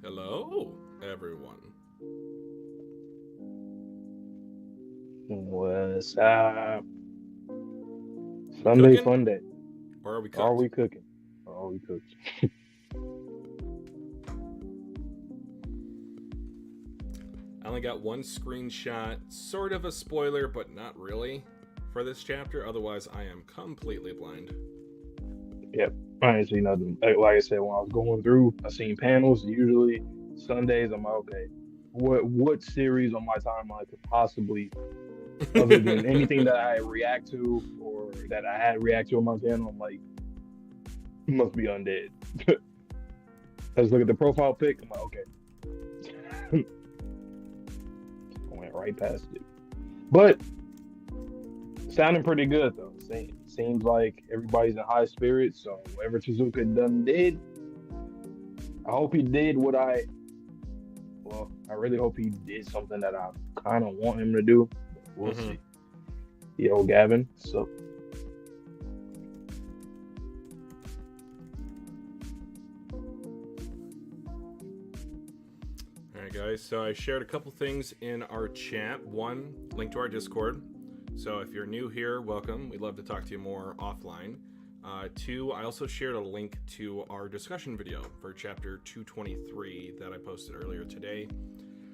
Hello, everyone. What's up? We Sunday cooking fun day. or are we Are cooked? we cooking? Are we cooked? I only got one screenshot, sort of a spoiler, but not really, for this chapter. Otherwise, I am completely blind. Yep. I ain't seen nothing. Like I said, when I was going through, I seen panels. Usually Sundays, I'm like, okay, what series on my timeline could possibly, other than anything that I react to or that I had react to on my channel, I'm like, it must be Undead. I just look at the profile pic. I'm like, okay, I went right past it. But sounding pretty good though. Seems like everybody's in high spirits. So whatever Tozuka done did, I hope he did what I really hope he did something that I kind of want him to do. But we'll Mm-hmm. see. Yo, Gavin. So All right, guys. So I shared a couple things in our chat. One, link to our Discord. So if you're new here, welcome. We'd love to talk to you more offline. Two, I also shared a link to our discussion video for chapter 223 that I posted earlier today.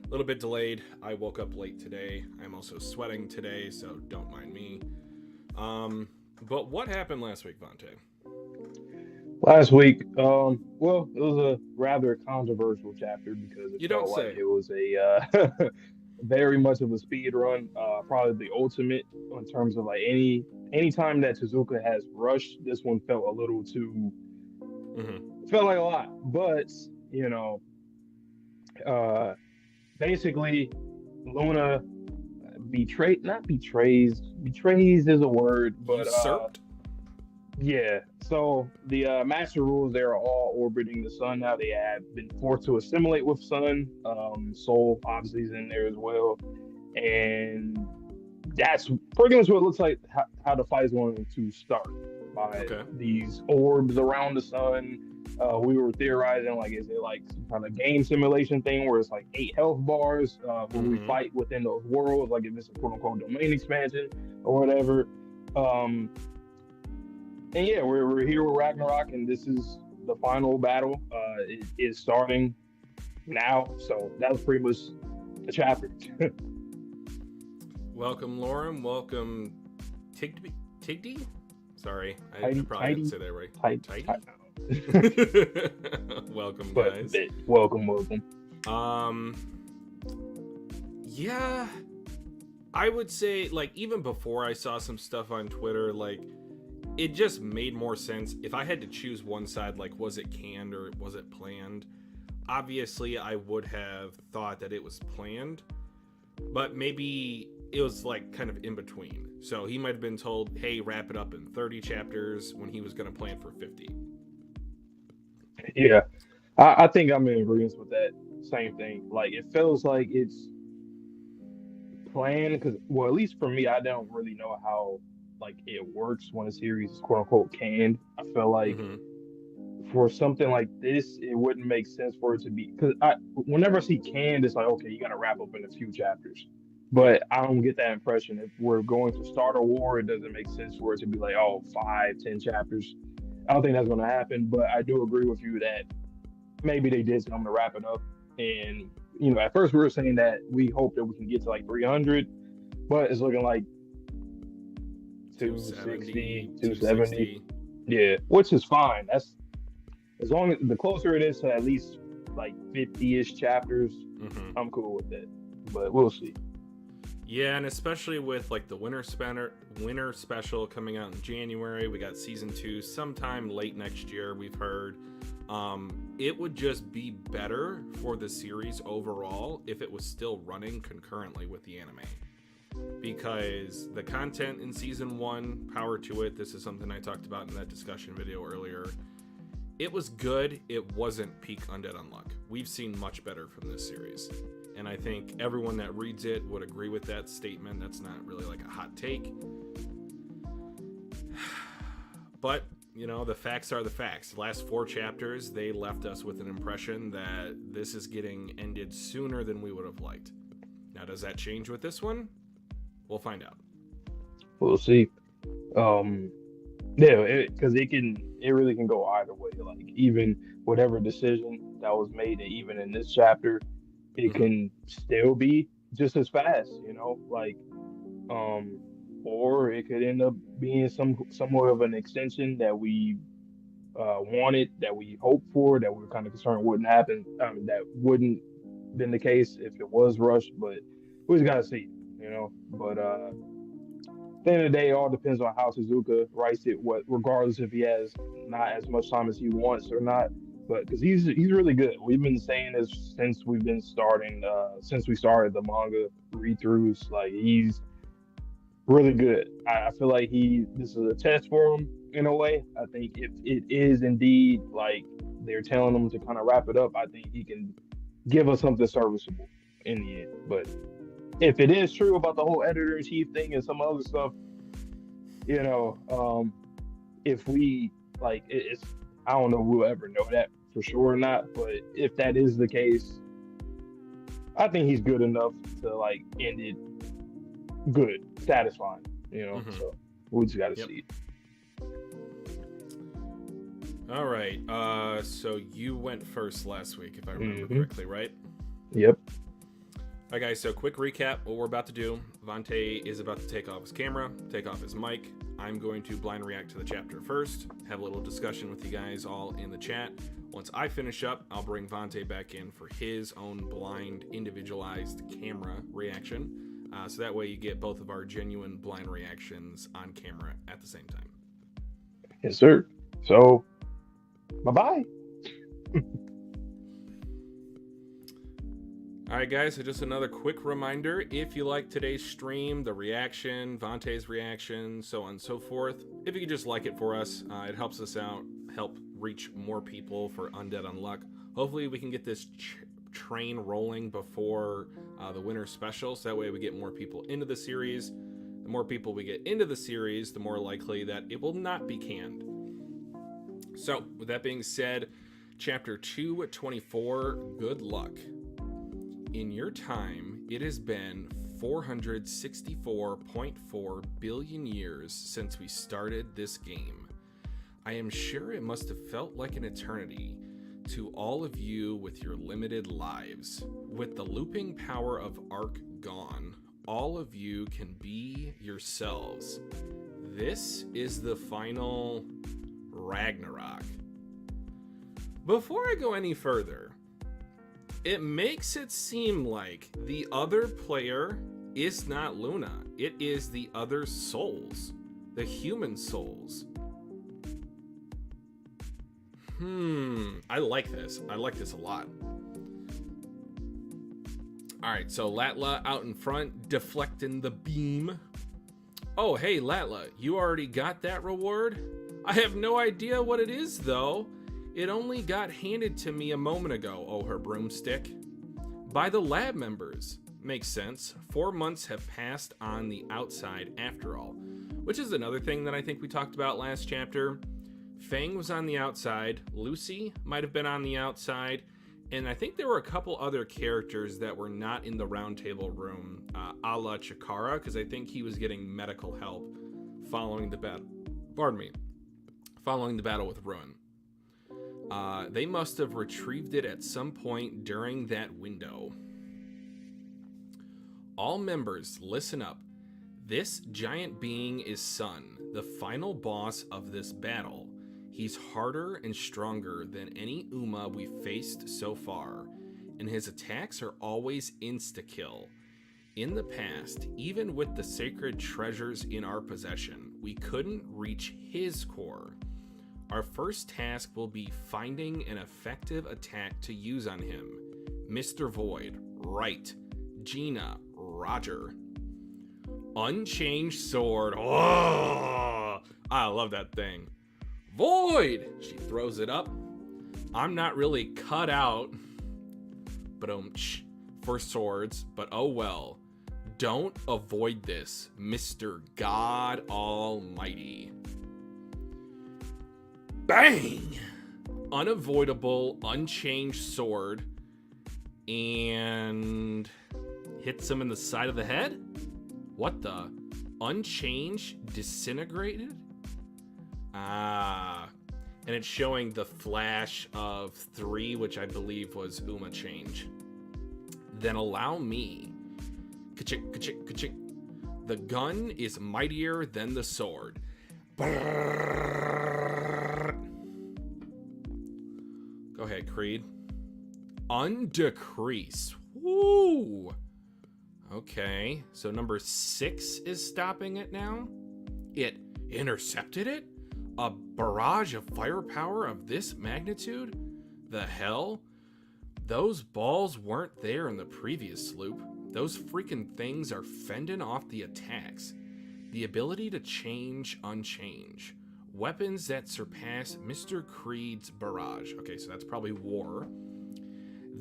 A little bit delayed. I woke up late today. I'm also sweating today, so don't mind me. But what happened last week, Vontae? last week, well, it was a rather controversial chapter because it You don't felt like say. it was very much of a speed run. Probably the ultimate in terms of like any time that Tezuka has rushed, this one felt a little too Mm-hmm. felt like a lot. But you know, uh, basically, Luna not betrays is a word, but Usurped? yeah. So the master rules, they're all orbiting the sun now. They have been forced to assimilate with sun. Soul obviously is in there as well, and that's pretty much what it looks like. How the fight is going to start by Okay. these orbs around the sun. We were theorizing like, is it like some kind of game simulation thing where it's like 8 health bars where we Mm-hmm. fight within those worlds, like if it's a quote unquote domain expansion or whatever. Um, and yeah, we're here with Ragnarok, and this is the final battle. It is starting now, so that was pretty much the chapter. Welcome, Lauren. Welcome, Tigdy. Tigdy? Sorry, I tidy, probably didn't tidy, say that right. tidy, Tidy? tidy. Welcome, But guys. welcome, welcome. Um, yeah, I would say, like, even before I saw some stuff on Twitter, like, it just made more sense. If I had to choose one side, like, was it canned or was it planned? Obviously, I would have thought that it was planned, but maybe it was, like, kind of in between. So he might have been told, hey, wrap it up in 30 chapters when he was going to plan for 50. Yeah, I think I'm in agreement with that same thing. Like it feels like it's planned because, well, at least for me, I don't really know how like it works when a series is quote unquote canned. I feel like Mm-hmm. for something like this, it wouldn't make sense for it to be because I whenever I see canned, it's like okay, you got to wrap up in a few chapters. Yeah. But I don't get that impression. If we're going to start a war, it doesn't make sense for it to be like, oh, 5, 10 chapters. I don't think that's going to happen. But I do agree with you that maybe they did tell them to wrap it up. And at first we were saying that we hope that we can get to like 300, but it's looking like 260, 270, 270. 260. Yeah, which is fine. That's as long as the closer it is to at least like 50-ish chapters, Mm-hmm. I'm cool with that. But we'll see. Yeah, and especially with like the winter special coming out in January, we got season 2 sometime late next year. We've heard it would just be better for the series overall if it was still running concurrently with the anime, because the content in season 1, power to it. This is something I talked about in that discussion video earlier. It was good. It wasn't peak Undead Unluck. We've seen much better from this series. And I think everyone that reads it would agree with that statement. That's not really like a hot take. But you know, the facts are the facts. The last 4 chapters, they left us with an impression that this is getting ended sooner than we would have liked. Now, does that change with this one? We'll find out. We'll see. Yeah, because it really can go either way. Like even whatever decision that was made, even in this chapter, it Mm-hmm. can still be just as fast. Like um, or it could end up being somewhat of an extension that we wanted, that we hoped for, that we are kind of concerned wouldn't happen. That wouldn't been the case if it was rushed, but we just gotta see. But at the end of the day, it all depends on how Suzuka writes it. What, regardless if he has not as much time as he wants or not, but because he's really good. We've been saying this since since we started the manga read throughs. Like he's really good. I feel like this is a test for him in a way. I think if it is indeed like they're telling him to kind of wrap it up, I think he can give us something serviceable in the end. But if it is true about the whole editor in chief thing and some other stuff, you know, if we like it's, I don't know if we'll ever know that for sure or not. But if that is the case, I think he's good enough to like end it good, satisfying. Mm-hmm. So we just got to Yep. see. All right. So you went first last week, if I remember correctly, right? Yep. All right, guys. So quick recap. What we're about to do. Vante is about to take off his camera, take off his mic. I'm going to blind react to the chapter first. Have a little discussion with you guys all in the chat. Once I finish up, I'll bring Vante back in for his own blind, individualized camera reaction. So that way you get both of our genuine blind reactions on camera at the same time. Yes, sir. So, bye-bye. All right, guys, so just another quick reminder. If you like today's stream, the reaction, Vante's reaction, so on and so forth, if you could just like it for us, it helps us out, help reach more people for Undead Unluck. Hopefully we can get this train rolling before the winter special, so that way we get more people into the series. The more people we get into the series, the more likely that it will not be canned. So, with that being said, chapter 224, good luck. In your time, it has been 464.4 billion years since we started this game. I am sure it must have felt like an eternity to all of you with your limited lives. With the looping power of Arc gone, all of you can be yourselves. This is the final Ragnarok. Before I go any further, it makes it seem like the other player is not Luna. It is the other souls, the human souls. I like this. I like this a lot. Alright, so Latla out in front, deflecting the beam. Oh, hey, Latla, you already got that reward? I have no idea what it is, though. It only got handed to me a moment ago. Oh, her broomstick. By the lab members. Makes sense. 4 months have passed on the outside after all. Which is another thing that I think we talked about last chapter. Fang was on the outside. Lucy might have been on the outside. And I think there were a couple other characters that were not in the roundtable room, a la Chikara, because I think he was getting medical help following the battle. Pardon me. Following the battle with Ruin. They must have retrieved it at some point during that window. All members, listen up. This giant being is Sun, the final boss of this battle. He's harder and stronger than any Uma we've faced so far, and his attacks are always insta-kill. In the past, even with the sacred treasures in our possession, we couldn't reach his core. Our first task will be finding an effective attack to use on him. Mr. Void, right. Gina, roger. Unchanged sword. Oh, I love that thing. Void! She throws it up. I'm not really cut out for swords, but oh well. Don't avoid this, Mr. God Almighty. Bang! Unavoidable, unchanged sword. And hits him in the side of the head? What the? Unchanged? Disintegrated? Ah. And it's showing the flash of 3, which I believe was Uma change. Then allow me. Ka-chick, ka-chick, ka-chick. The gun is mightier than the sword. Brrr. Go ahead, Creed. Undecrease. Woo! Okay, so number 6 is stopping it now? It intercepted it? A barrage of firepower of this magnitude? The hell? Those balls weren't there in the previous loop. Those freaking things are fending off the attacks. The ability to change, unchange. Weapons that surpass Mr. Creed's barrage. Okay, so that's probably war.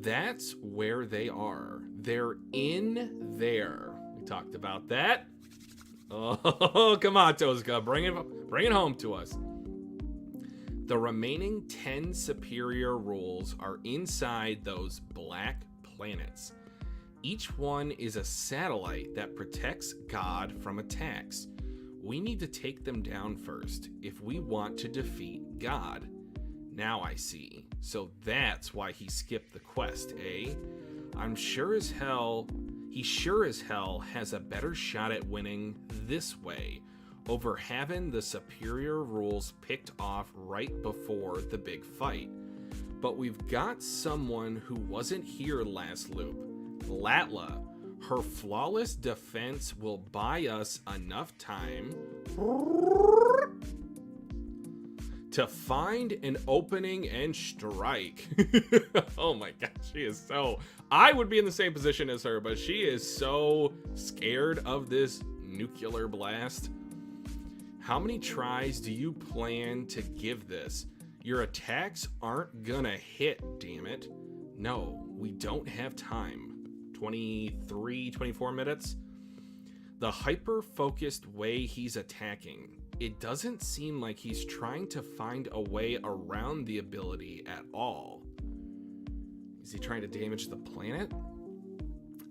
That's where they are. They're in there. We talked about that. Oh, come on, Tozuka. Bring it home to us. The remaining 10 superior rules are inside those black planets. Each one is a satellite that protects God from attacks. We need to take them down first if we want to defeat God. Now I see. So that's why he skipped the quest, eh? He sure as hell has a better shot at winning this way, over having the superior rules picked off right before the big fight. But we've got someone who wasn't here last loop. Latla. Her flawless defense will buy us enough time to find an opening and strike. Oh my god, she is so... I would be in the same position as her, but she is so scared of this nuclear blast. How many tries do you plan to give this? Your attacks aren't gonna hit, damn it. No, we don't have time. 24 minutes. The hyper-focused way he's attacking, it doesn't seem like he's trying to find a way around the ability at all. Is he trying to damage the planet?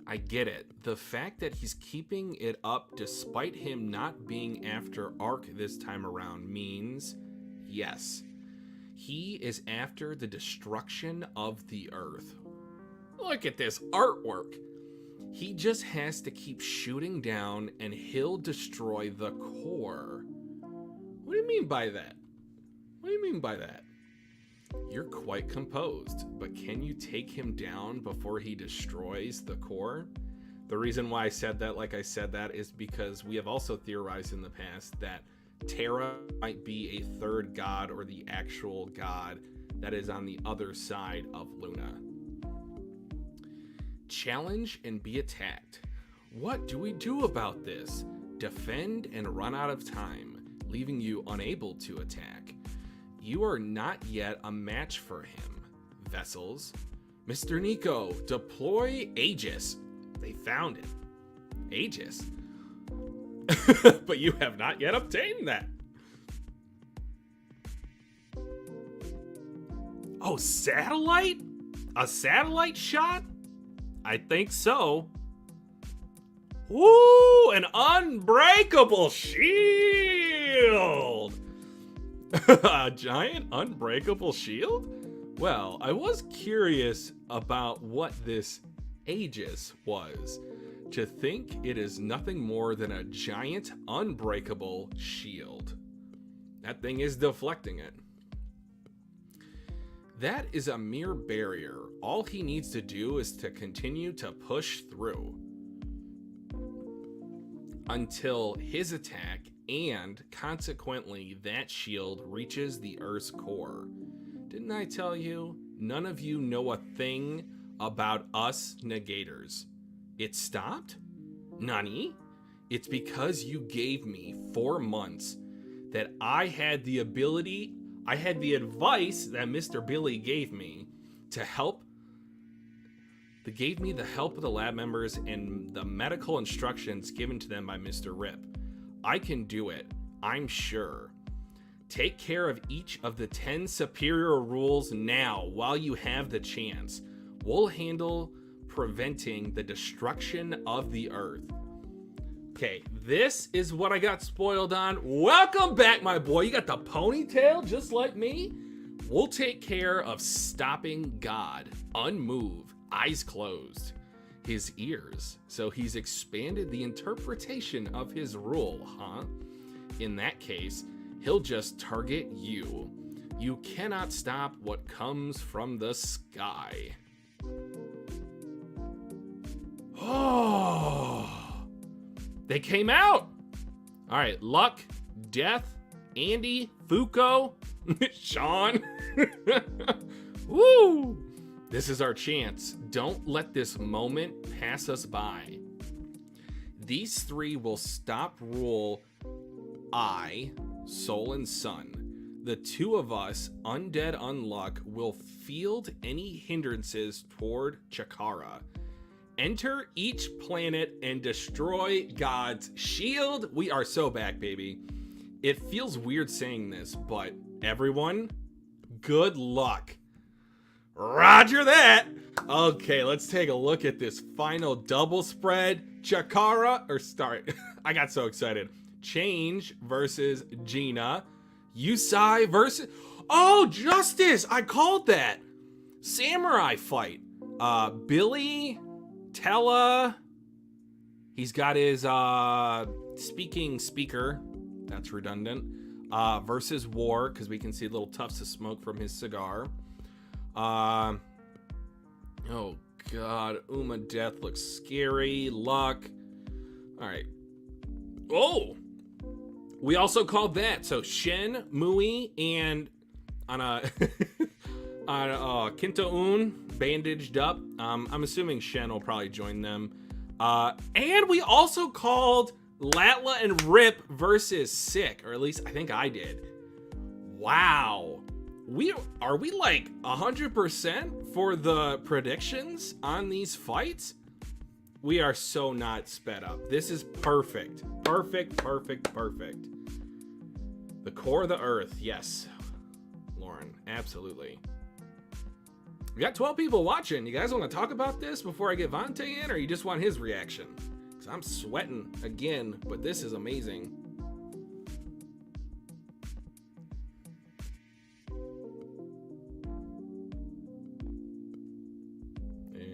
I get it. The fact that he's keeping it up despite him not being after Ark this time around means, yes, he is after the destruction of the Earth. Look at this artwork. He just has to keep shooting down and he'll destroy the core. What do you mean by that? What do you mean by that? You're quite composed, but can you take him down before he destroys the core? The reason why I said that, like I said that, is because we have also theorized in the past that Terra might be a third god or the actual god that is on the other side of Luna. Challenge and be attacked. What do we do about this? Defend and run out of time, leaving you unable to attack. You are not yet a match for him. Vessels. Mr. Nico, deploy Aegis. They found it. Aegis. But you have not yet obtained that. Oh, satellite? A satellite shot? I think so. Woo! An unbreakable shield! A giant unbreakable shield? Well, I was curious about what this Aegis was. To think it is nothing more than a giant unbreakable shield. That thing is deflecting it. That is a mere barrier. All he needs to do is to continue to push through until his attack and consequently that shield reaches the Earth's core. Didn't I tell you? None of you know a thing about us negators. It stopped? Nani? It's because you gave me 4 months that I had the ability, I had the advice that Mr. Billy gave me to help. They gave me the help of the lab members and the medical instructions given to them by Mr. Rip. I can do it, I'm sure. Take care of each of the 10 superior rules now while you have the chance. We'll handle preventing the destruction of the earth. Okay, this is what I got spoiled on. Welcome back, my boy. You got the ponytail just like me. We'll take care of stopping God. Unmove, eyes closed. His ears. So he's expanded the interpretation of his rule, huh? In that case, he'll just target you. You cannot stop what comes from the sky. Oh, they came out. All right, Luck, Death, Andy, Fuko, Sean. Woo! This is our chance. Don't let this moment pass us by. These three will stop rule I, Soul and Sun. The two of us, Undead Unluck, will field any hindrances toward Chakara. Enter each planet and destroy God's shield. We are so back, baby. It feels weird saying this, but everyone, good luck. Roger that. Okay, let's take a look at this final double spread. Chakara, or start. I got so excited. Change versus Gina. Yusai versus... Oh, Justice! I called that. Samurai fight. Billy, Tella. He's got his speaker. That's redundant. Versus War, because we can see little tufts of smoke from his cigar. Oh god, Uma Death looks scary. Luck. Alright. Oh! We also called that. So Shen, Mui, and on a Kinto-un bandaged up. I'm assuming Shen will probably join them. And we also called Latla and Rip versus Sick, or at least I think I did. Wow. Are we like 100% for the predictions on these fights? We are so not sped up. This is perfect. Perfect. The core of the earth. Yes. Lauren, absolutely. We got 12 people watching. You guys want to talk about this before I get Vontae in, or you just want his reaction? Because I'm sweating again, but this is amazing.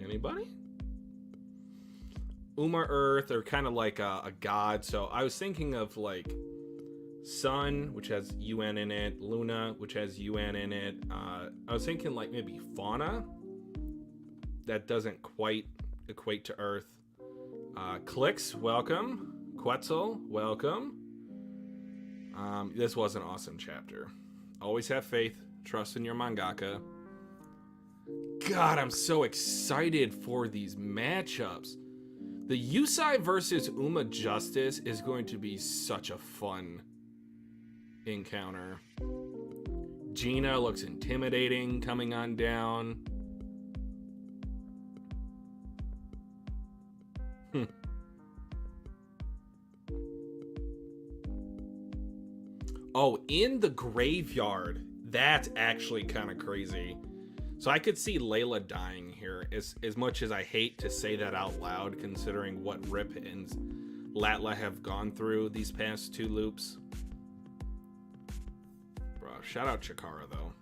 Anybody? Uma Earth are kind of like a god, so I was thinking of like Sun, which has UN in it, Luna, which has UN in it. I was thinking like maybe Fauna. That doesn't quite equate to Earth. Clicks, welcome. Quetzal, welcome. This was an awesome chapter. Always have faith, trust in your mangaka. God, I'm so excited for these matchups. The Yusai versus Uma Justice is going to be such a fun encounter. Gina looks intimidating coming on down. Oh, in the graveyard. That's actually kind of crazy. So I could see Layla dying here, as much as I hate to say that out loud, considering what Rip and Latla have gone through these past two loops. Bro, shout out Chikara, though.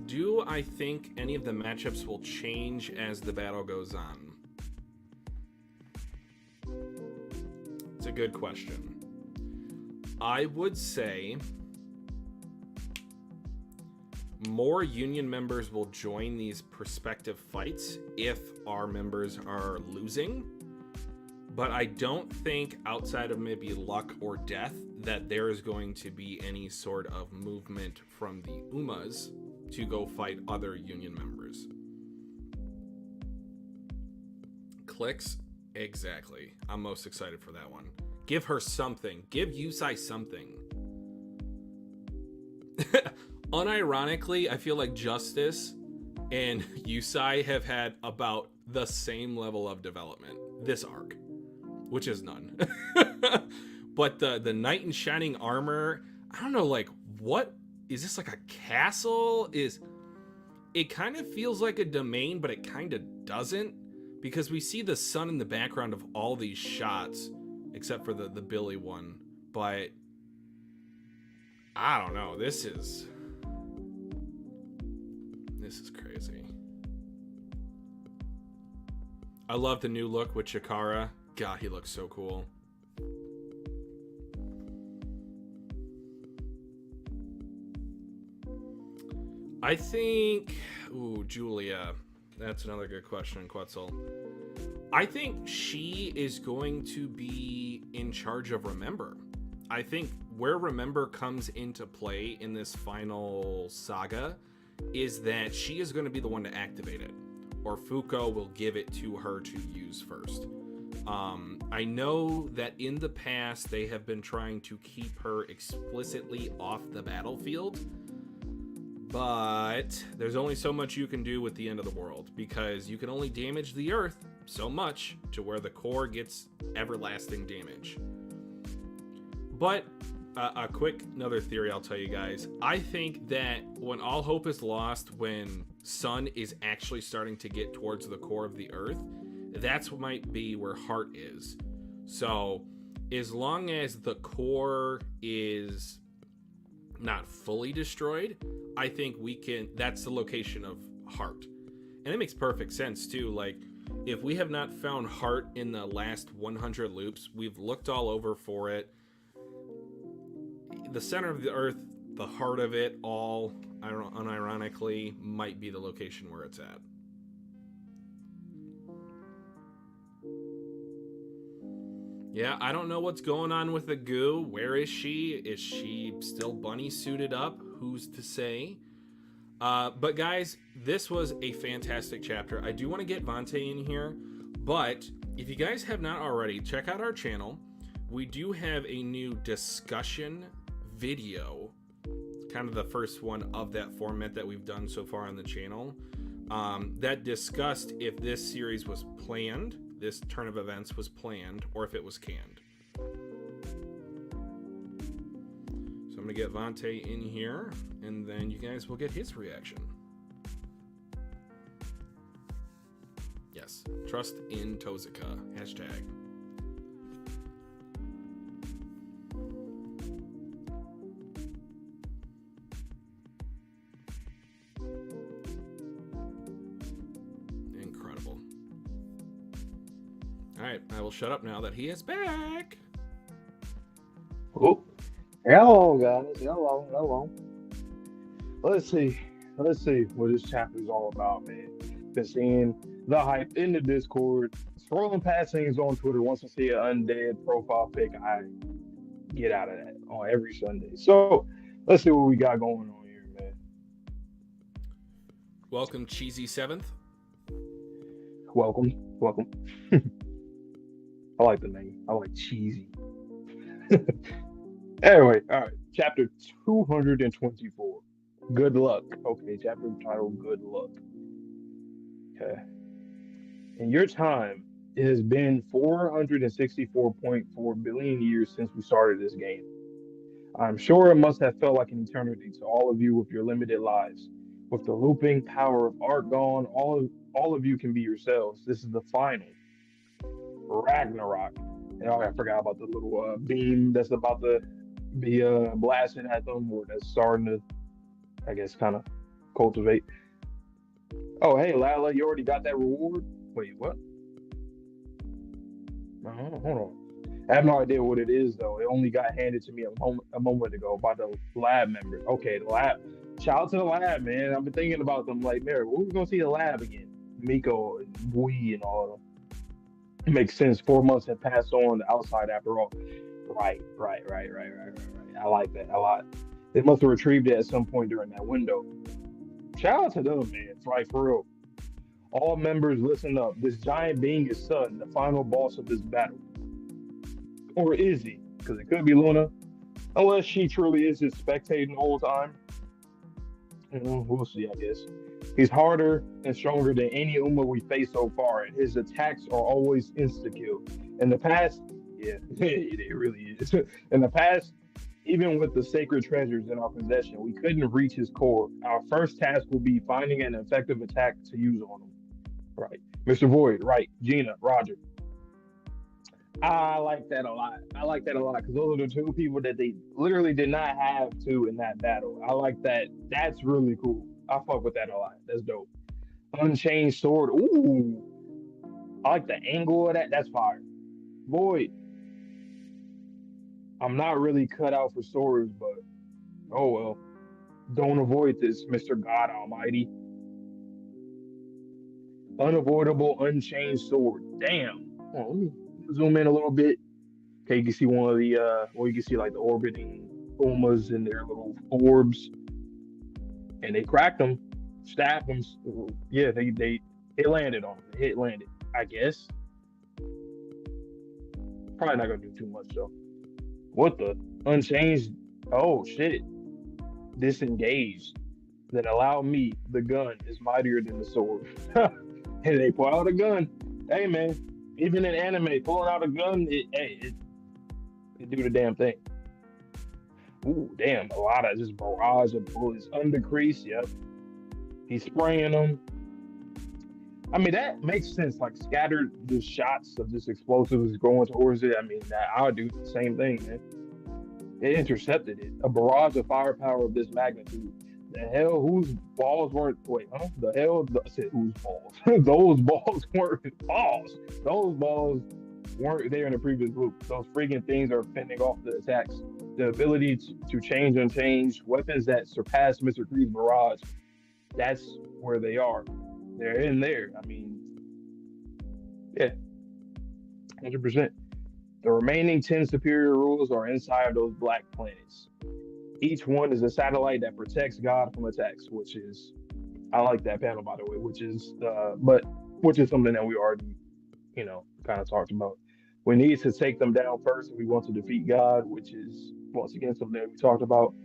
Do I think any of the matchups will change as the battle goes on? It's a good question. I would say more Union members will join these prospective fights if our members are losing. But I don't think, outside of maybe Luck or Death, that there is going to be any sort of movement from the Umas to go fight other Union members. Clicks? Exactly. I'm most excited for that one. Give her something. Give Yusai something. Unironically, I feel like Justice and Yusai have had about the same level of development this arc. which is none. But the knight in shining armor, I don't know, like, what is this, like a castle? It kind of feels like a domain, but it kind of doesn't, because we see the sun in the background of all these shots, except for the Billy one. But I don't know. This is crazy. I love the new look with Chikara. God, he looks so cool. I think, Julia, that's another good question, Quetzal. I think she is going to be in charge of Remember. I think where Remember comes into play in this final saga is that she is going to be the one to activate it, or Fuko will give it to her to use first. I know that in the past they have been trying to keep her explicitly off the battlefield, but there's only so much you can do with the end of the world, because you can only damage the earth so much to where the core gets everlasting damage. But another theory I'll tell you guys. I think that when all hope is lost, when Sun is actually starting to get towards the core of the earth, that's what might be where Heart is. So as long as the core is not fully destroyed, I think that's the location of Heart. And it makes perfect sense too. Like, if we have not found Heart in the last 100 loops, we've looked all over for it. The center of the earth, the heart of it all, unironically, might be the location where it's at. Yeah, I don't know what's going on with the goo. Where is she? Is she still bunny suited up? Who's to say? But guys, this was a fantastic chapter. I do want to get Vante in here, but if you guys have not already, check out our channel. We do have a new discussion video, kind of the first one of that format that we've done so far on the channel, that discussed if this series was planned, this turn of events was planned, or if it was canned. So I'm gonna get Vante in here, and then you guys will get his reaction. Yes, trust in Tozuka, hashtag. Incredible. All right, I will shut up now that he is back. Oh, hello, guys. Hello. Let's see what this chapter is all about, man. Been seeing the hype in the Discord, scrolling past things on Twitter. Once I see an Undead profile pic, I get out of that on every Sunday. So let's see what we got going on here, man. Welcome, Cheesy Seventh. Welcome. I like the name. I like cheesy. Anyway, all right. Chapter 224. Good luck. Okay, chapter titled Good Luck. Okay. In your time, it has been 464.4 billion years since we started this game. I'm sure it must have felt like an eternity to all of you with your limited lives. With the looping power of art gone, all of you can be yourselves. This is the final. Ragnarok. And I forgot about the little beam that's about to be blasted at them, or that's starting to, I guess, kind of cultivate. Oh, hey, Lala, you already got that reward? Wait, what? Hold on. I have no idea what it is, though. It only got handed to me a moment ago by the lab member. Okay, the lab. Shout out to the lab, man. I've been thinking about them like, Mary, when are we going to see the lab again? Miko and Bui and all of them. It makes sense. 4 months have passed on the outside after all. Right. I like that a lot. They must have retrieved it at some point during that window. Shout out to them, man. It's like, for real. All members, listen up. This giant being is Sun, the final boss of this battle. Or is he? Because it could be Luna. Unless she truly is just spectating the whole time. We'll see, I guess. He's harder and stronger than any Uma we faced so far, and his attacks are always insta-kill. In the past, yeah, it really is. In the past, even with the sacred treasures in our possession, we couldn't reach his core. Our first task will be finding an effective attack to use on him. Right. Mr. Void, right. Gina, Roger. I like that a lot. I like that a lot because those are the two people that they literally did not have to in that battle. I like that. That's really cool. I fuck with that a lot. That's dope. Unchained sword. Ooh. I like the angle of that. That's fire. Void. I'm not really cut out for swords, but oh well. Don't avoid this, Mr. God Almighty. Unavoidable, unchained sword. Damn. Oh, let me zoom in a little bit. Okay, you can see one of the well, you can see like the orbiting Pumas and their little orbs, and they cracked them, stabbed them. Yeah, they it landed on them. It landed. I guess. Probably not gonna do too much though. What the unchanged? Oh shit! Disengaged. Then allow me. The gun is mightier than the sword. And they pull out a gun. Hey man, even in anime, pulling out a gun, it do the damn thing. Ooh, damn, a lot of just barrage of bullets. Undecrease, yep. He's spraying them. I mean, that makes sense. Like scattered just shots of just explosives going towards it. I mean, that I would do the same thing, man. It intercepted it. A barrage of firepower of this magnitude. The hell, whose balls weren't? Wait, huh? The hell, I said whose balls? Those balls weren't balls. Those balls weren't there in the previous loop. Those freaking things are fending off the attacks. The ability to change unchanged weapons that surpass Mr. Creed's barrage. That's where they are. They're in there. I mean, yeah, 100%. The remaining 10 superior rules are inside those black planets. Each one is a satellite that protects God from attacks, which is, I like that panel by the way, which is something that we already, kind of talked about. We need to take them down first if we want to defeat God, which is once again something that we talked about.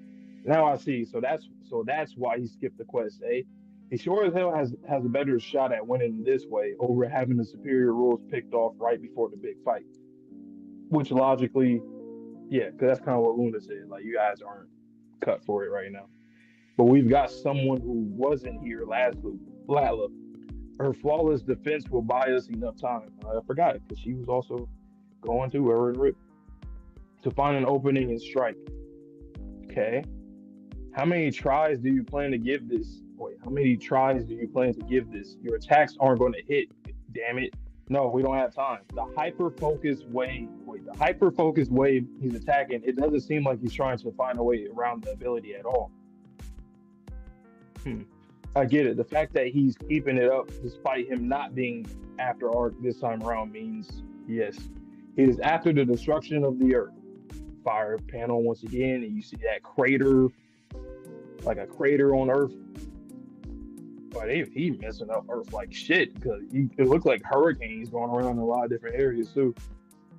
Now I see. So that's why he skipped the quest, eh? He sure as hell has a better shot at winning this way over having the superior rules picked off right before the big fight. Which logically, yeah, because that's kind of what Luna said. Like, you guys aren't cut for it right now. But we've got someone who wasn't here last loop, Lala. Her flawless defense will buy us enough time. I forgot it because she was also going to her and Rip to find an opening and strike. Okay. How many tries do you plan to give this? Wait, how many tries do you plan to give this? Your attacks aren't going to hit. Damn it. No, we don't have time. The hyper-focused way he's attacking, it doesn't seem like he's trying to find a way around the ability at all. I get it. The fact that he's keeping it up despite him not being after Arc this time around means, yes, he is after the destruction of the Earth. Fire panel once again, and you see that crater, like a crater on Earth. But he messing up Earth like shit because it looks like hurricanes going around in a lot of different areas too.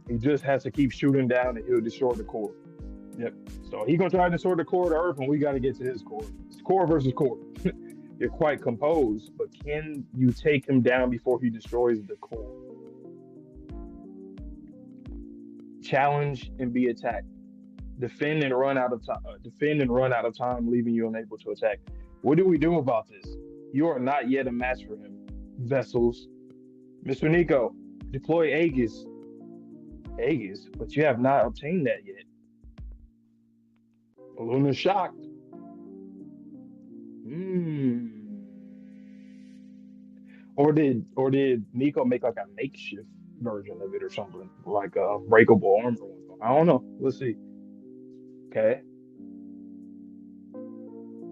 He just has to keep shooting down and he'll destroy the core. Yep. So he's gonna try to destroy the core of the Earth, and we got to get to his core. It's core versus core. You're quite composed, but can you take him down before he destroys the core? Challenge and be attacked. Defend and run out of time, leaving you unable to attack. What do we do about this? You are not yet a match for him. Vessels. Mr. Nico, deploy Aegis. Aegis? But you have not obtained that yet. Luna's shocked. Or did Nico make like a makeshift version of it or something? Like a breakable armor? I don't know. Let's see. Okay.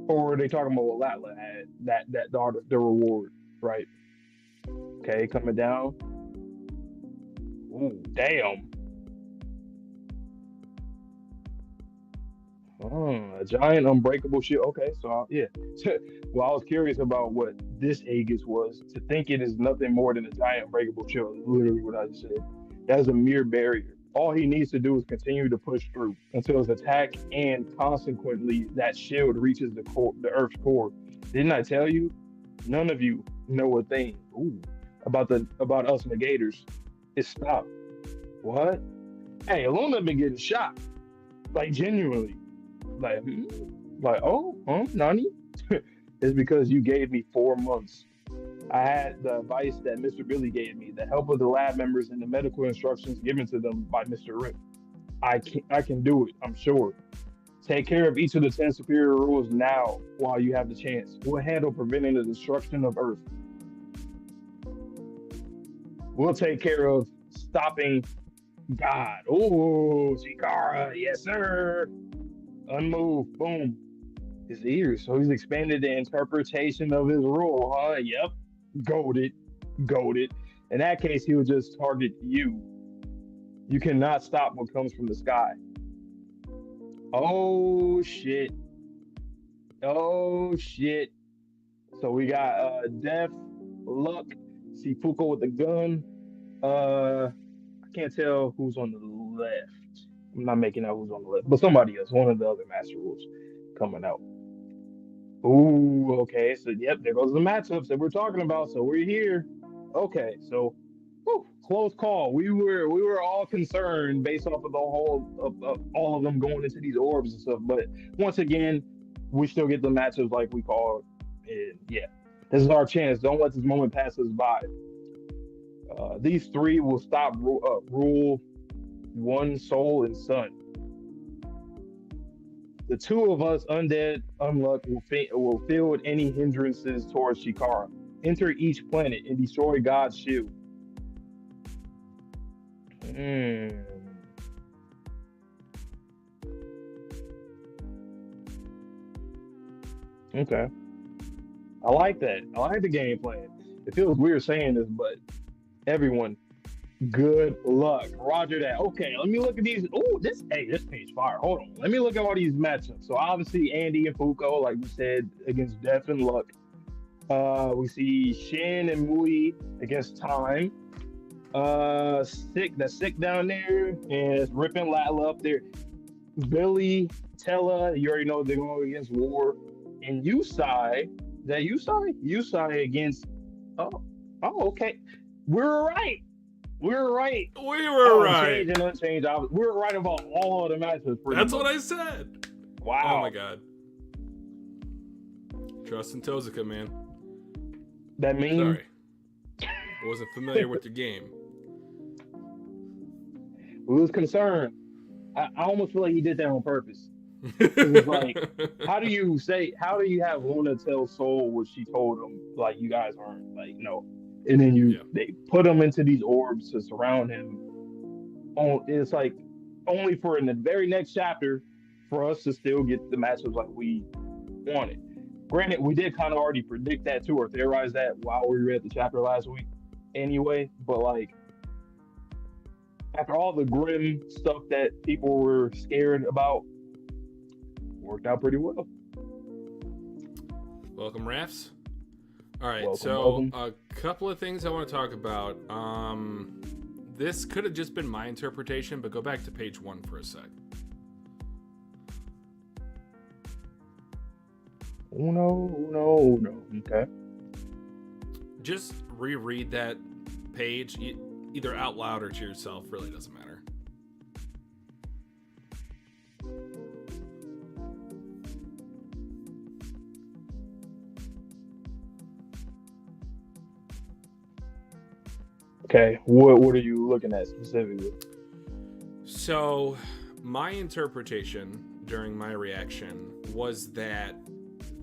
Or are they talking about what Latla had? That the reward, right? Okay, coming down. Ooh, damn. A giant unbreakable shield. Okay, so yeah. Well, I was curious about what this Aegis was. To think it is nothing more than a giant unbreakable shield. Literally what I just said. That is a mere barrier. All he needs to do is continue to push through until his attack and consequently that shield reaches the Earth's core. Didn't I tell you? None of you know a thing about us negators. It stopped. What? Hey, Luna been getting shot. Like, genuinely. Like, like, oh, huh, Nani? It's because you gave me 4 months. I had the advice that Mr. Billy gave me, the help of the lab members, and the medical instructions given to them by Mr. Rip. I can do it, I'm sure. Take care of each of the 10 superior rules now while you have the chance. We'll handle preventing the destruction of Earth. We'll take care of stopping God. Oh, Chikara, yes, sir. Unmoved, boom. His ears. So he's expanded the interpretation of his rule, huh? Yep. Goaded. Goaded. In that case, he would just target you. You cannot stop what comes from the sky. Oh, shit. Oh, shit. So we got Death, Luck, Sifuko with the gun. I can't tell who's on the left. I'm not making out who's on the left, but somebody else, one of the other Master Rules coming out. Ooh, okay. So, yep, there goes the matchups that we're talking about. So we're here. Okay, so close call. We were all concerned based off of the whole of all of them going into these orbs and stuff. But once again, we still get the matchups like we call it. And yeah, this is our chance. Don't let this moment pass us by. These three will stop rule one soul and sun. The two of us, Undead Unluck, will field any hindrances towards Shikara. Enter each planet and destroy God's shield. Okay. I like that. I like the game plan. It feels weird saying this, but everyone, good luck. Roger that. Okay, let me look at these. Oh, this page fire. Hold on. Let me look at all these matchups. So obviously Andy and Fuko, like we said, against Death and Luck. We see Shin and Mui against Time. Sick down there, and it's ripping Latla up there. Billy, Tella, you already know they're going against War. And Yusai, is that Yusai? Yusai against okay. We're right. We're right. We were right. Change and unchanged. We were right about all of the matches. That's what I said. Wow. Oh my god. Trust in Tozuka, man. That means. Sorry. I wasn't familiar with the game. We was concerned. I almost feel like he did that on purpose. It was like, how do you have Luna tell Soul what she told him? Like, you guys aren't, like, no. And then they put him into these orbs to surround him. It's like only for in the very next chapter for us to still get the matchups like we wanted. Granted, we did kind of already predict that too, or theorize that while we read the chapter last week anyway, but like after all the grim stuff that people were scared about, worked out pretty well. Welcome, Rafts. All right, welcome. A couple of things I want to talk about. This could have just been my interpretation, but go back to page 1 for a sec. No. Okay. Just reread that page, either out loud or to yourself. Really doesn't matter. Okay, what are you looking at specifically? So, my interpretation during my reaction was that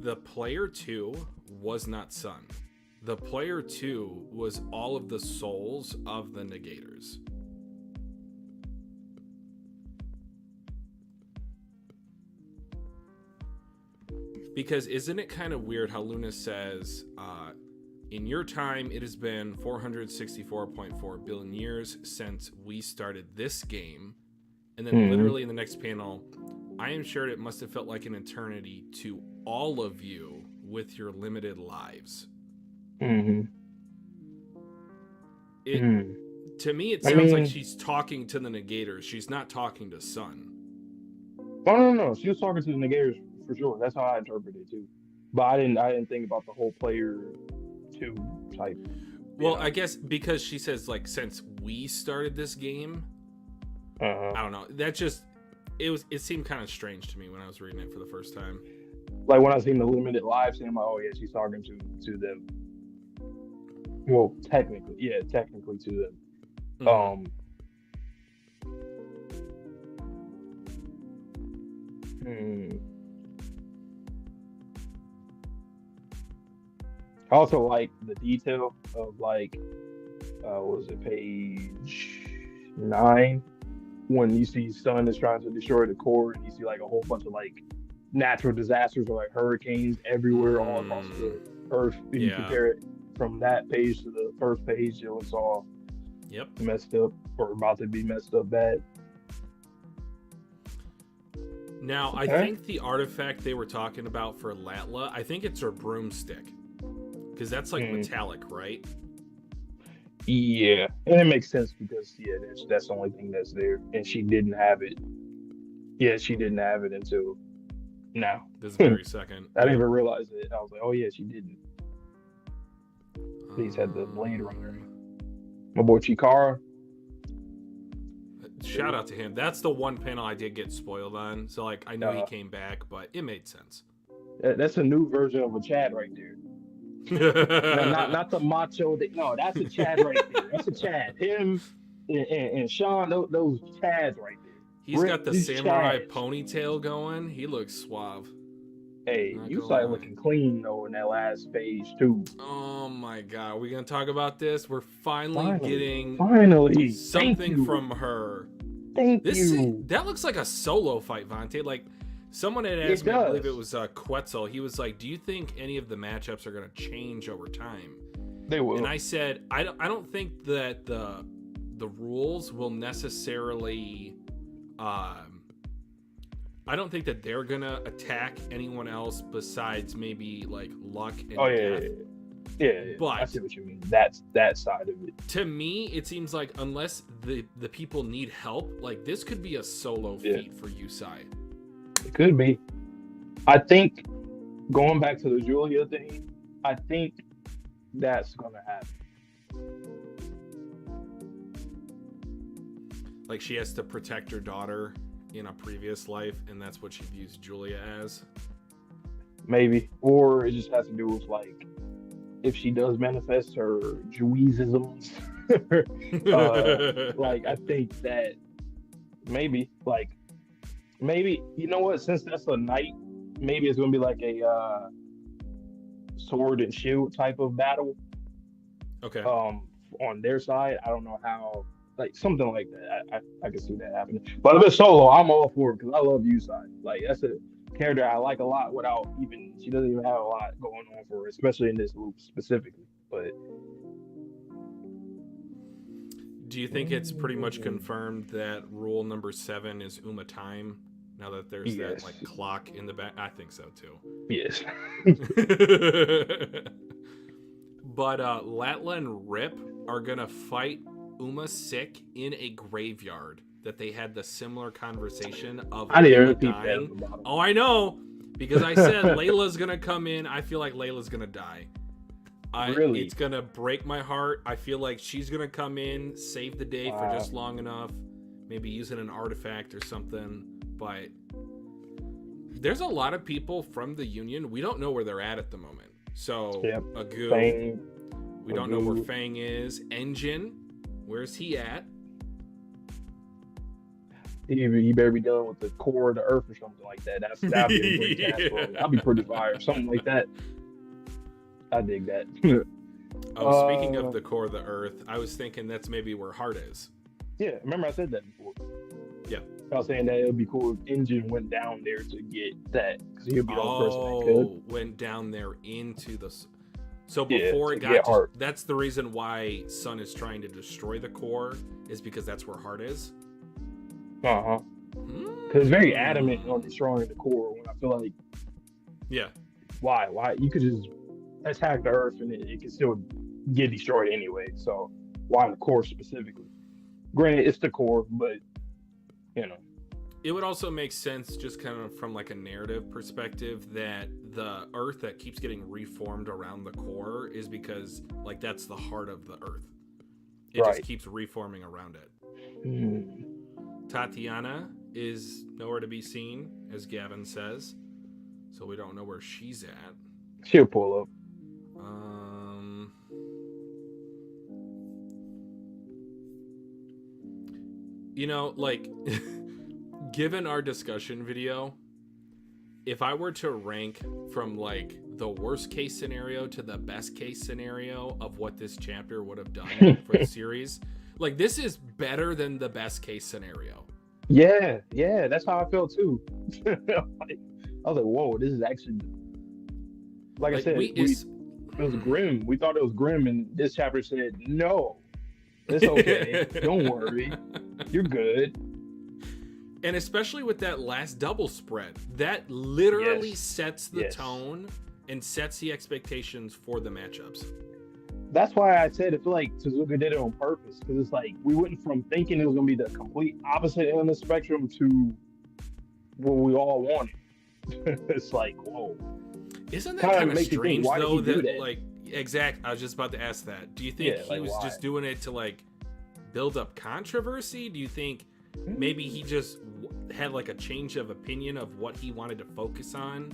the player 2 was not Sun. The player 2 was all of the souls of the negators. Because isn't it kind of weird how Luna says, in your time, it has been 464.4 billion years since we started this game. And then literally in the next panel, I am sure it must have felt like an eternity to all of you with your limited lives. Mm-hmm. To me, it sounds like she's talking to the negators. She's not talking to Sun. Oh, no. She was talking to the negators for sure. That's how I interpreted it too. But I didn't think about the whole player 2 type. Well, I guess because she says, like, since we started this game, Uh-huh. I don't know. It seemed kind of strange to me when I was reading it for the first time. Like when I seen the limited live stream, I'm like, oh yeah, she's talking to them. Well, technically to them. Mhm. I also like the detail of like, what was it, page 9, when you see Sun is trying to destroy the core, and you see like a whole bunch of like natural disasters or like hurricanes everywhere all across the earth. If you Yeah. compare it from that page to the first page, it was all Yep. messed up or about to be messed up bad. Now, I think the artifact they were talking about for Latla, I think it's her broomstick. Because that's like metallic, right? Yeah, and it makes sense because that's the only thing that's there, and she didn't have it. Yeah, she didn't have it until now. This very second. I didn't even realize it. I was like, oh yeah, she didn't. He's had the Blade Um, Runner. My boy Chikara. Shout out to him. That's the one panel I did get spoiled on. So like I know he came back, but it made sense. That's a new version of a Chad right there. No, not the macho. No, that's a Chad right there. That's a Chad. Him and Sean, those Chads right there. He's got the samurai ponytail going. He looks suave. Hey, you started looking clean though in that last page too. Oh my god, are we gonna talk about this? We're finally getting something from her. Thank you. That looks like a solo fight, Vontae. Like someone had asked me, I believe it was Quetzal. He was like, "Do you think any of the matchups are gonna change over time?" They will. And I said, I don't think that the rules will necessarily. I don't think that they're gonna attack anyone else besides maybe like luck and death. Yeah. But I see what you mean. That's that side of it. To me, it seems like unless the people need help, like this could be a solo feat for Yusai. It could be. I think going back to the Julia thing, I think that's gonna happen. Like she has to protect her daughter in a previous life, and that's what she views Julia as. Maybe. Or it just has to do with like if she does manifest her Juizisms. Like I think that maybe you know what, since that's a knight, maybe it's gonna be like a sword and shield type of battle. Okay. On their side, I don't know how, like something like that. I can see that happening. But if it's solo, I'm all for it because I love Yusai. Like that's a character I like a lot without even, she doesn't even have a lot going on for her, especially in this loop specifically. But do you think it's pretty much confirmed that rule number 7 is Uma time? Now that there's that like clock in the back, I think so too. Yes. But Latla and Rip are gonna fight Uma sick in a graveyard. That they had the similar conversation of I didn't dying. Oh, I know, because I said Layla's gonna come in. I feel like Layla's gonna die. Really? It's gonna break my heart. I feel like she's gonna come in, save the day for just long enough, maybe using an artifact or something. But there's a lot of people from the Union. We don't know where they're at the moment. So Agu, we don't know where Fang is. Engine, where's he at? You better be dealing with the core of the earth or something like that. That'd be a great task for him. I'd be pretty fire. Something like that. I dig that. Speaking of the core of the earth, I was thinking that's maybe where Heart is. Yeah, remember I said that before. Yeah. I was saying that it would be cool if Engine went down there to get that, because he'd be the only person that could. Went down there into the... So before it got to... That's the reason why Sun is trying to destroy the core, is because that's where Heart is? Uh-huh. Because it's very adamant on destroying the core, when I feel like... Yeah. Why? You could just attack the Earth and it can still get destroyed anyway. So why the core specifically? Granted, it's the core, but you know. It would also make sense just kind of from like a narrative perspective that the Earth that keeps getting reformed around the core is because like that's the heart of the Earth. It just keeps reforming around it. Tatiana is nowhere to be seen, as Gavin says. So we don't know where she's at. She'll pull up. You know, like, given our discussion video, if I were to rank from, like, the worst case scenario to the best case scenario of what this chapter would have done for the series, like, this is better than the best case scenario. Yeah, that's how I felt too. I was like, whoa, this is actually, like I said, it was grim. We thought it was grim, and this chapter said, no, it's okay. Don't worry. You're good. And especially with that last double spread, that literally sets the tone and sets the expectations for the matchups. That's why I said I feel like Tozuka did it on purpose, because it's like we went from thinking it was going to be the complete opposite end of the spectrum to what we all wanted. It's like, whoa. Isn't that kind of strange, though, that, like, I was just about to ask that. Do you think he was just doing it to, like, build up controversy? Do you think maybe he just had, like, a change of opinion of what he wanted to focus on?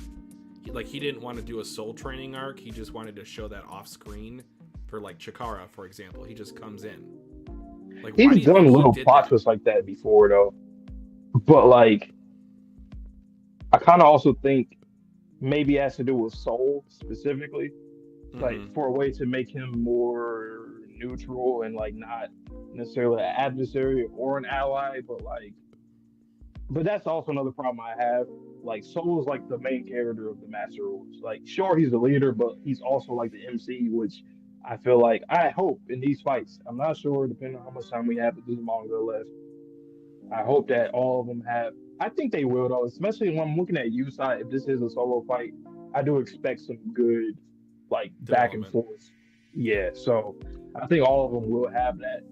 He didn't want to do a soul training arc. He just wanted to show that off screen. For, like, Chikara, for example, he just comes in. Like, he's done little plot twists like that before, though. But, like, I kind of also think maybe it has to do with Soul specifically, like, for a way to make him more neutral and, like, not necessarily an adversary or an ally, but that's also another problem I have. Like, Soul is like the main character of the Master Rules. Like, sure, he's the leader, but he's also like the MC, which I feel like, I hope in these fights, I'm not sure, depending on how much time we have with this manga left, I hope that all of them have, I think they will, though, especially when I'm looking at Yusai. If this is a solo fight, I do expect some good, like, back and forth. Yeah, so I think all of them will have that.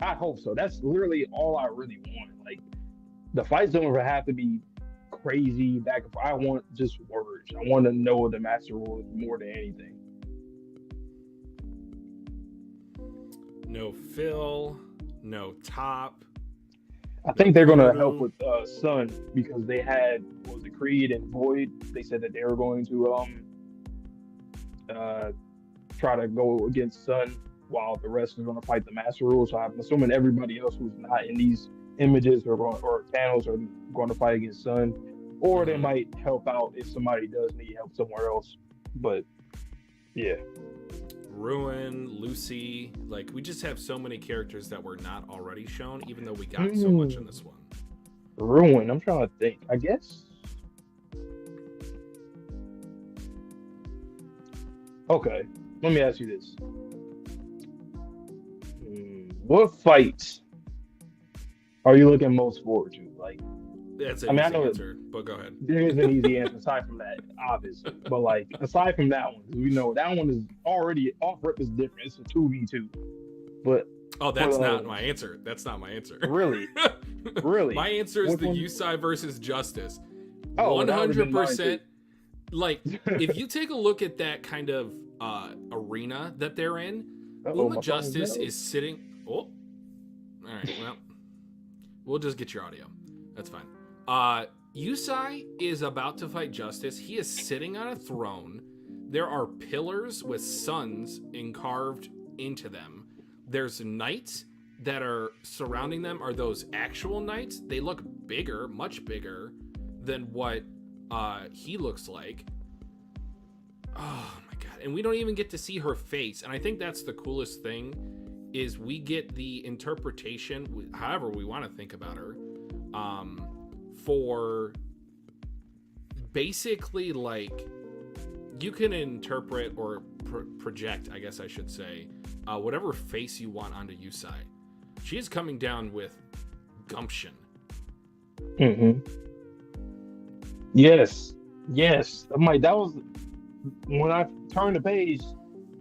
I hope so. That's literally all I really want. Like, the fights don't have to be crazy back and forth. I want just words. I want to know the Master Rules more than anything. No fill, no top. I think they're going to help with Sun, because they had, what was it, Creed and Void. They said that they were going to try to go against Sun while the rest is going to fight the Master Rules. So I'm assuming everybody else who's not in these images or panels are going to fight against Sun, or they might help out if somebody does need help somewhere else. But yeah. Ruin, Lucy, like, we just have so many characters that were not already shown, even though we got so much in this one. Ruin, I'm trying to think. I guess. Okay, let me ask you this. What fights are you looking most forward to? Like, that's an easy answer, but go ahead. There is an easy answer aside from that, obviously. But, like, aside from that one, we know that one is already off rip is different. It's a 2v2. But that's not my answer. That's not my answer. Really? Really? My answer is the Yusai versus Justice. Oh, 100%. Like, if you take a look at that kind of arena that they're in, Uma Justice is sitting. Oh, all right. Well, we'll just get your audio. That's fine. Yusai is about to fight Justice. He is sitting on a throne. There are pillars with suns carved into them. There's knights that are surrounding them. Are those actual knights? They look bigger, much bigger than what he looks like. Oh my god. And we don't even get to see her face. And I think that's the coolest thing, is we get the interpretation, however we want to think about her, for basically, like, you can interpret or project, I guess I should say, whatever face you want onto Yusai. She is coming down with gumption. Yes. I'm like, that was when I turned the page.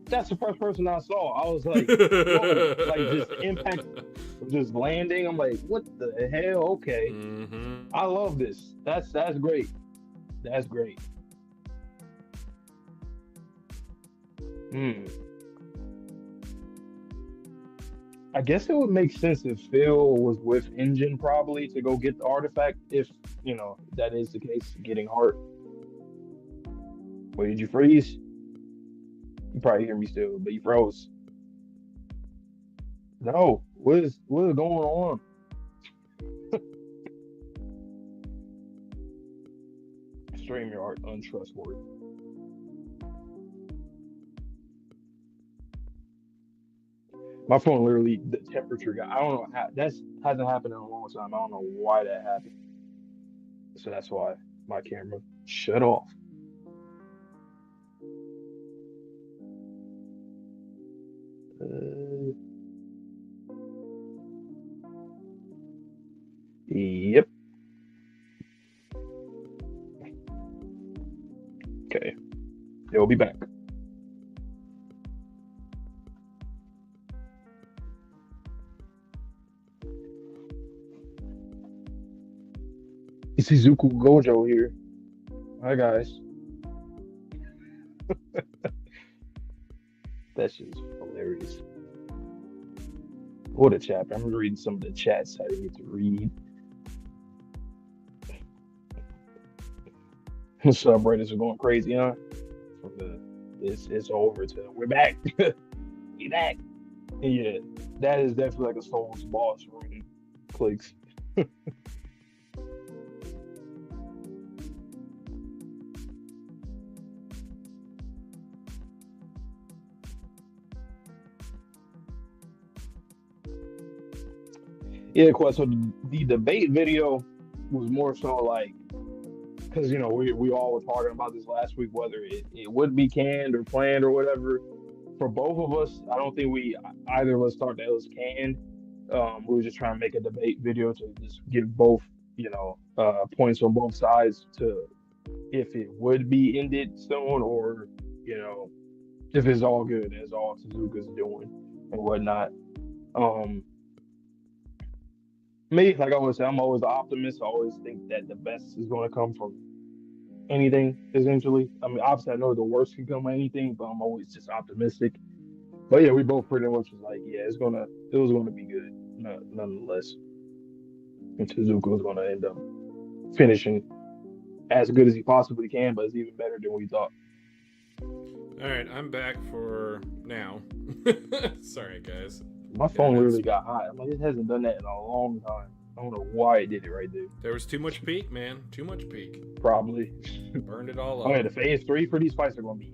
That's the first person I saw. I was like, whoa, like, just the impact of just landing. I'm like, what the hell? Okay. I love this. That's great. That's great. I guess it would make sense if Phil was with Engine probably to go get the artifact. If that is the case, getting heart. Wait, did you freeze? You probably hear me still, but you froze. No, what is going on? Stream your art untrustworthy. My phone literally the temperature got. I don't know how that's hasn't happened in a long time. I don't know why that happened. So that's why my camera shut off. Uh, yep. Okay. They'll be back. It's Izuku Gojo here. Hi guys. That's just hilarious. What a chapter. I'm reading some of the chats I didn't get to read. The subreddits are going crazy, huh? From the it's over to we're back. We back. And yeah, that is definitely like a Souls boss room clicks. Yeah, quite. So the debate video was more so like because we all were talking about this last week whether it would be canned or planned or whatever. For both of us, I don't think we either of us thought that it was canned. We were just trying to make a debate video to just give both points on both sides to if it would be ended soon or you know if it's all good as all Suzuka's doing and whatnot. Um, Me, like I always say, I'm always an optimist. I always think that the best is going to come from anything, essentially. I mean, obviously, I know the worst can come from anything, but I'm always just optimistic. But yeah, we both pretty much was like, yeah, it was gonna be good, nonetheless. And Tozuka was gonna end up finishing as good as he possibly can, but it's even better than we thought. All right, I'm back for now. Sorry, guys. My Yeah, phone literally got hot. I'm like, it hasn't done that in a long time. I don't know why it did it right there. there was too much peak, man. Too much peak. Probably. Burned it all Oh yeah, up. the phase three for these fights are gonna be.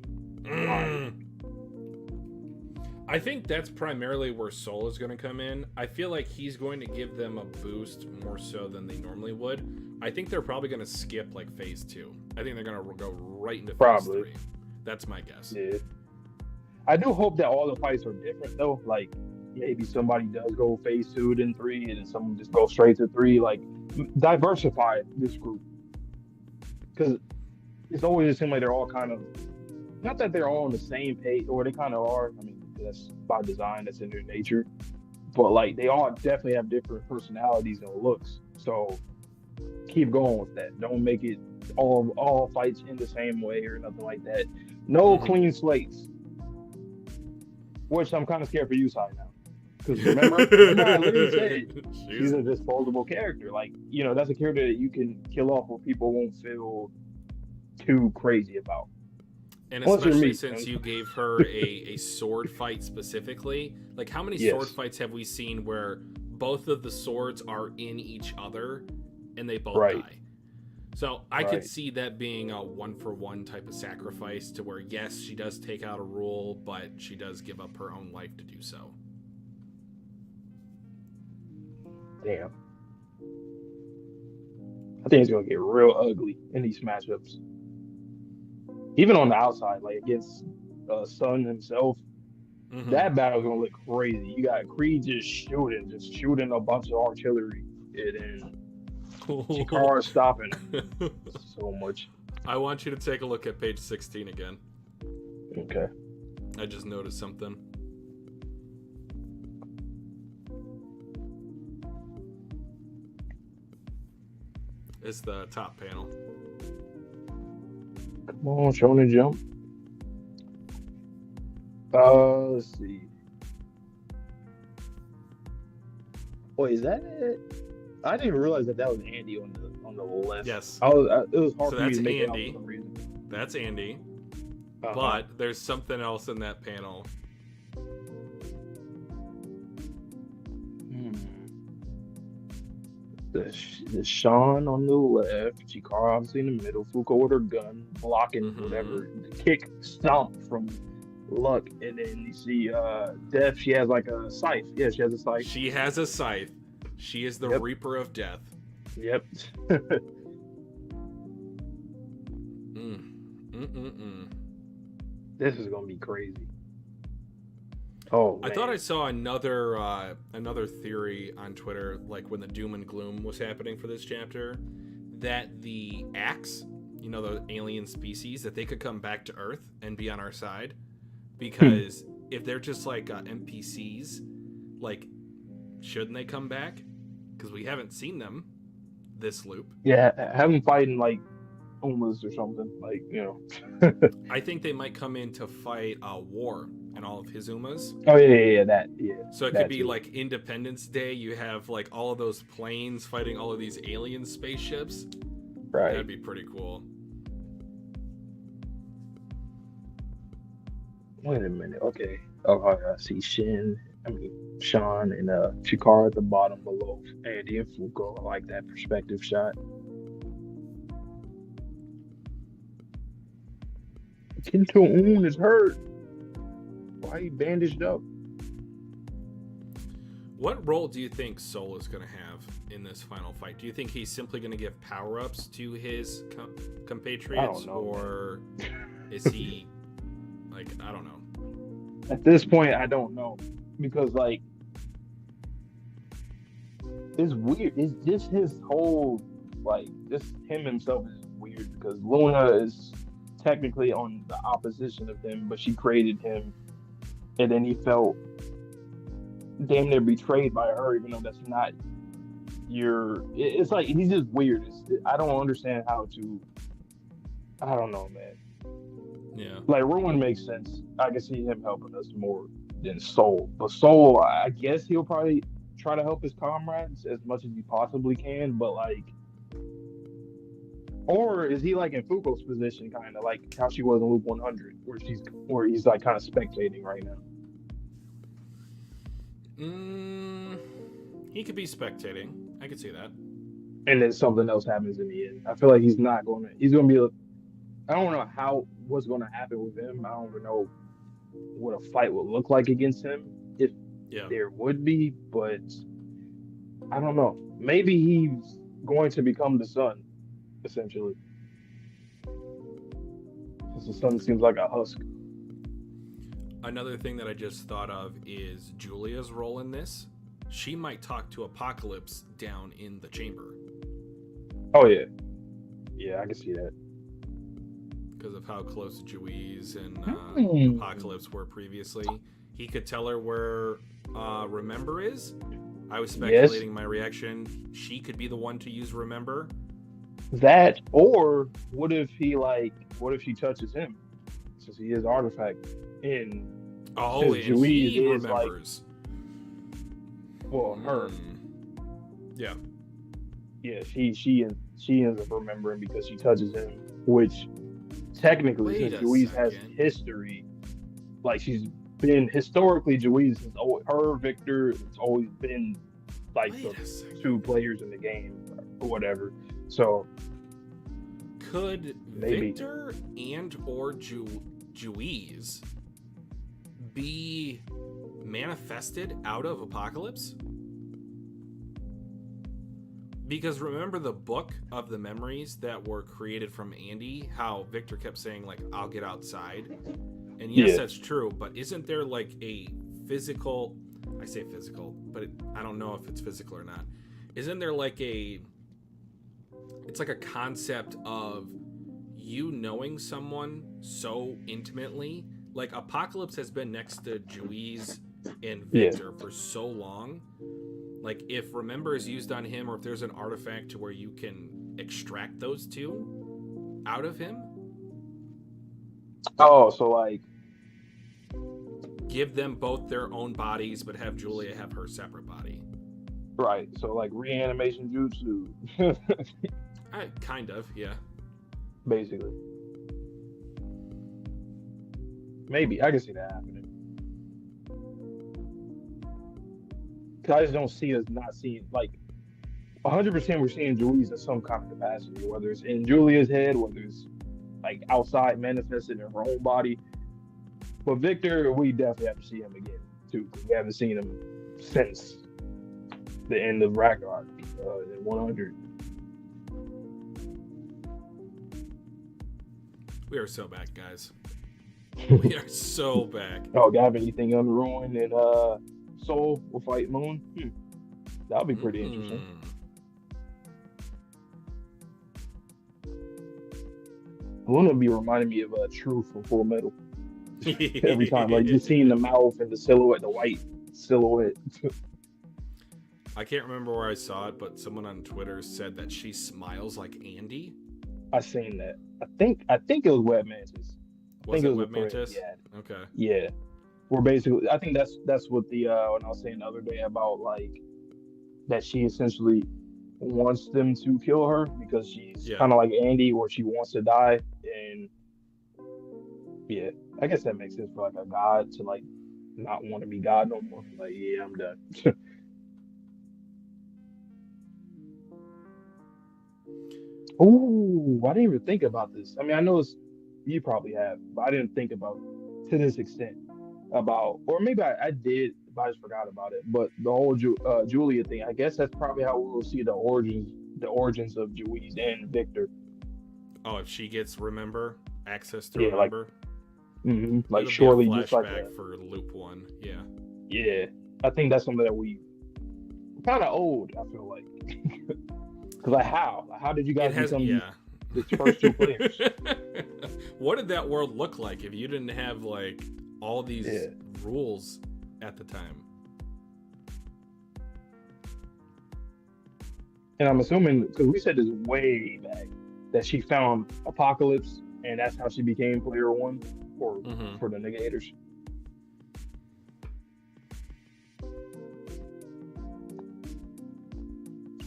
I think that's primarily where Soul is going to come in. I feel like he's going to give them a boost more so than they normally would. I think they're probably going to skip like phase 2. I think they're going to go right into phase Probably. 3. That's my guess. Yeah. I do hope that all the fights are different though. Like maybe somebody does go phase 2 then 3, and then someone just goes straight to 3. Like diversify this group because it's always just seems like they're all kind of not that they're all on the same page, or they kind of are. I mean, that's by design, that's in their nature. But like, they all definitely have different personalities and looks. So keep going with that. Don't make it all fights in the same way or nothing like that. No clean slates. Which I'm kind of scared for Yusai now. Because remember I literally said she's a disposable character. Like, that's a character that you can kill off where people won't feel too crazy about. And especially since you gave her a sword fight specifically, like how many sword fights have we seen where both of the swords are in each other and they both die? So I could see that being a 1-for-1 type of sacrifice to where, yes, she does take out a rule, but she does give up her own life to do so. Damn. I think it's going to get real ugly in these matchups. Even on the outside, like against Sun himself, that battle's gonna look crazy. You got Creed just shooting a bunch of artillery, and then Chikara stopping so much. I want you to take a look at page 16 again. Okay. I just noticed something. It's the top panel. Come on, Shonen Jump. Let's see. Wait, is that it? I didn't even realize that was Andy on the left. Yes. It was hard So for me that's to make it out Andy. for some reason. That's Andy. Uh-huh. But there's something else in that panel. The Sean on the left, Chikara obviously in the middle, Fuko with her gun, blocking whatever, the kick stomp from Luck, and then you see Death, she has like a scythe. Yeah, she has a scythe. She has a scythe. She is the Reaper of Death. Yep. This is gonna be crazy. Oh, I thought I saw another theory on Twitter, like when the doom and gloom was happening for this chapter, that the axe, you know, the alien species, that they could come back to Earth and be on our side, because if they're just like NPCs, like, shouldn't they come back? Because we haven't seen them this loop. Yeah, have them fighting like Umas or something, like, you know. I think they might come in to fight War and all of his Umas. Oh yeah, So it could be like Independence Day. You have like all of those planes fighting all of these alien spaceships. Right. That'd be pretty cool. Wait a minute. Okay. Oh, I see Sean and Chikara at the bottom below Andy and Fuko. I like that perspective shot. Kinto-un is hurt. Why he bandaged up? What role do you think Soul is going to have in this final fight? Do you think he's simply going to give power-ups to his compatriots? I don't know, or is he, like, I don't know. At this point, I don't know. Because, like, it's weird. It's just his whole, like, just him himself is weird. Because Luna is technically on the opposition of him, but she created him. And then he felt damn near betrayed by her, even though that's not it's like, he's just weird. I don't understand how to, I don't know, man. Yeah. Like, Ruin makes sense. I can see him helping us more than Soul. But Soul, I guess he'll probably try to help his comrades as much as he possibly can, but like, or is he like in Fuko's position, kind of like how she was in Loop 100, where he's like kind of spectating right now? He could be spectating. I could see that. And then something else happens in the end. I feel like he's going to be, I don't know what's going to happen with him. I don't even know what a fight would look like against him, if there would be, but I don't know. Maybe he's going to become the sun, essentially. Because the sun seems like a husk. Another thing that I just thought of is Julia's role in this. She might talk to Apocalypse down in the chamber. Oh, yeah. Yeah, I can see that. Because of how close Juiz and Apocalypse were previously. He could tell her where Remember is. I was speculating my reaction. She could be the one to use Remember. That, or what if she touches him? Since he is Artifact. And he remembers. Her. Yeah. Yeah, she ends up remembering because she touches him, which technically, since Juiz has history, like, she's been historically Juiz since her Victor. It's always been like the two players in the game or whatever. So could Victor and or Juiz be manifested out of Apocalypse? Because remember the book of the memories that were created from Andy, how Victor kept saying, like, I'll get outside. And yes, that's true, but isn't there like a physical, I say physical, but I don't know if it's physical or not. Isn't there like it's like a concept of you knowing someone so intimately? Like, Apocalypse has been next to Juiz and Victor for so long. Like, if Remember is used on him, or if there's an artifact to where you can extract those two out of him. Oh, so like, give them both their own bodies, but have Julia have her separate body. Right. So like reanimation jutsu, Kind of, yeah. basically. Maybe I can see that happening. 'Cause I just don't see us not seeing like 100%. We're seeing Julius in some kind of capacity, whether it's in Julia's head, whether it's like outside manifested in her own body. But Victor, we definitely have to see him again too, because we haven't seen him since the end of Ragnarok in 100. We are so back, guys. We are so back. Oh, Gavin, anything unruined and Soul will fight Moon? That'll be pretty interesting. Moon will be reminding me of Truth from Full Metal. Every time, like you're seeing the mouth and the silhouette, the white silhouette. I can't remember where I saw it, but someone on Twitter said that she smiles like Andy. I seen that. I think it was Web Mantis. Was it Web Mantis? Yeah. Okay. Yeah. We're basically. I think that's what the when I was saying the other day about like that she essentially wants them to kill her because she's kind of like Andy, or she wants to die, and yeah, I guess that makes sense for like a god to like not want to be God no more. Like, yeah, I'm done. Oh, I didn't even think about this. I mean, I know you probably have, but I didn't think about to this extent about, or maybe I did, but I just forgot about it. But the whole Julia thing, I guess that's probably how we'll see the origins of Juiz and Victor. Oh, if she gets access to remember. Like surely just like that for loop 1. Yeah. Yeah, I think that's something that we kind of old. I feel like. Because like how did you guys become the first 2 players? What did that world look like if you didn't have like all these rules at the time? And I'm assuming, because we said this way back, that she found Apocalypse, and that's how she became player 1 for the Negators.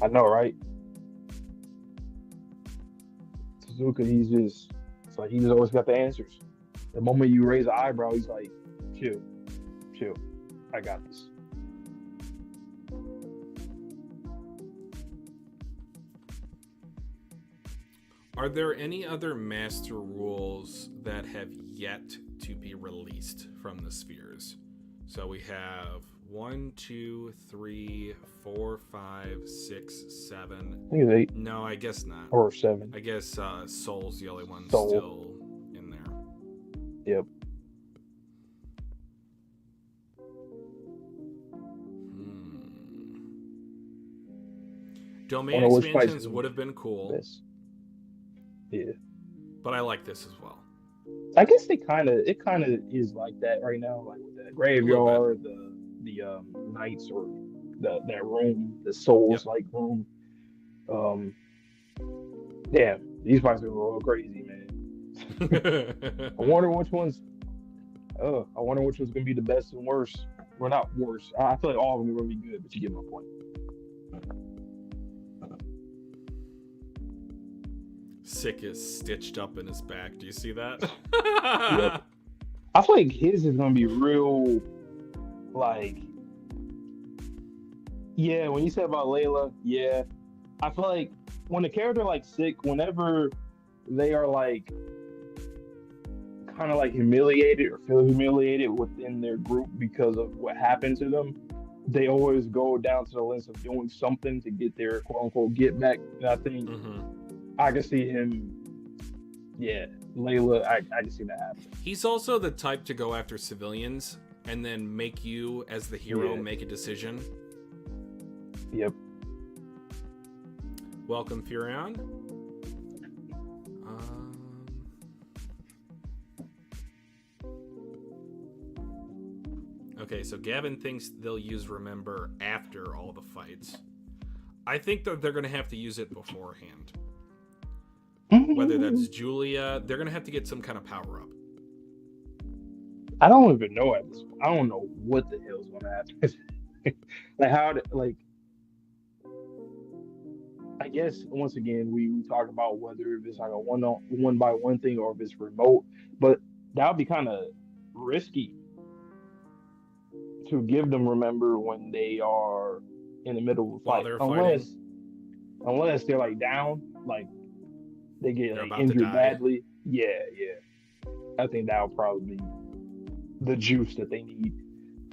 I know, right? Tozuka, he's always got the answers. The moment you raise an eyebrow, he's like, chill, I got this. Are there any other master rules that have yet to be released from the spheres? So we have 1, 2, 3, 4, 5, 6, 7. I think it's 8. No, I guess not. Or 7. I guess Soul's the only one still in there. Yep. Domain expansions would have been cool. Yeah. But I like this as well. I guess it kind of is like that right now, like with the graveyard, the knights, or that room, the souls like room. Yeah, these fights are a little crazy, man. I wonder which one's gonna be the best and worst. Well, not worst. I feel like all of them are gonna be good, but you get my point. Sick is stitched up in his back. Do you see that? Yep. I feel like his is gonna be real, like, yeah. When you said about Layla, yeah, I feel like when the character like sick, whenever they are like kind of like humiliated or feel humiliated within their group because of what happened to them, they always go down to the lengths of doing something to get their quote unquote get back. And I think I can see him, Layla, I can see that happen. He's also the type to go after civilians and then make you, as the hero, make a decision. Yep. Welcome, Furion. Okay, so Gavin thinks they'll use Remember after all the fights. I think that they're going to have to use it beforehand. Whether that's Julia, they're going to have to get some kind of power-up. I don't even know at this point. I don't know what the hell's going to happen. I guess once again we talk about whether if it's like a one by one thing or if it's remote, but that would be kind of risky to give them remember when they are in the middle of a while fight, they're fighting. unless they're like down, like they get They're like about to injured die. badly. Yeah, yeah. I think that'll probably be the juice that they need.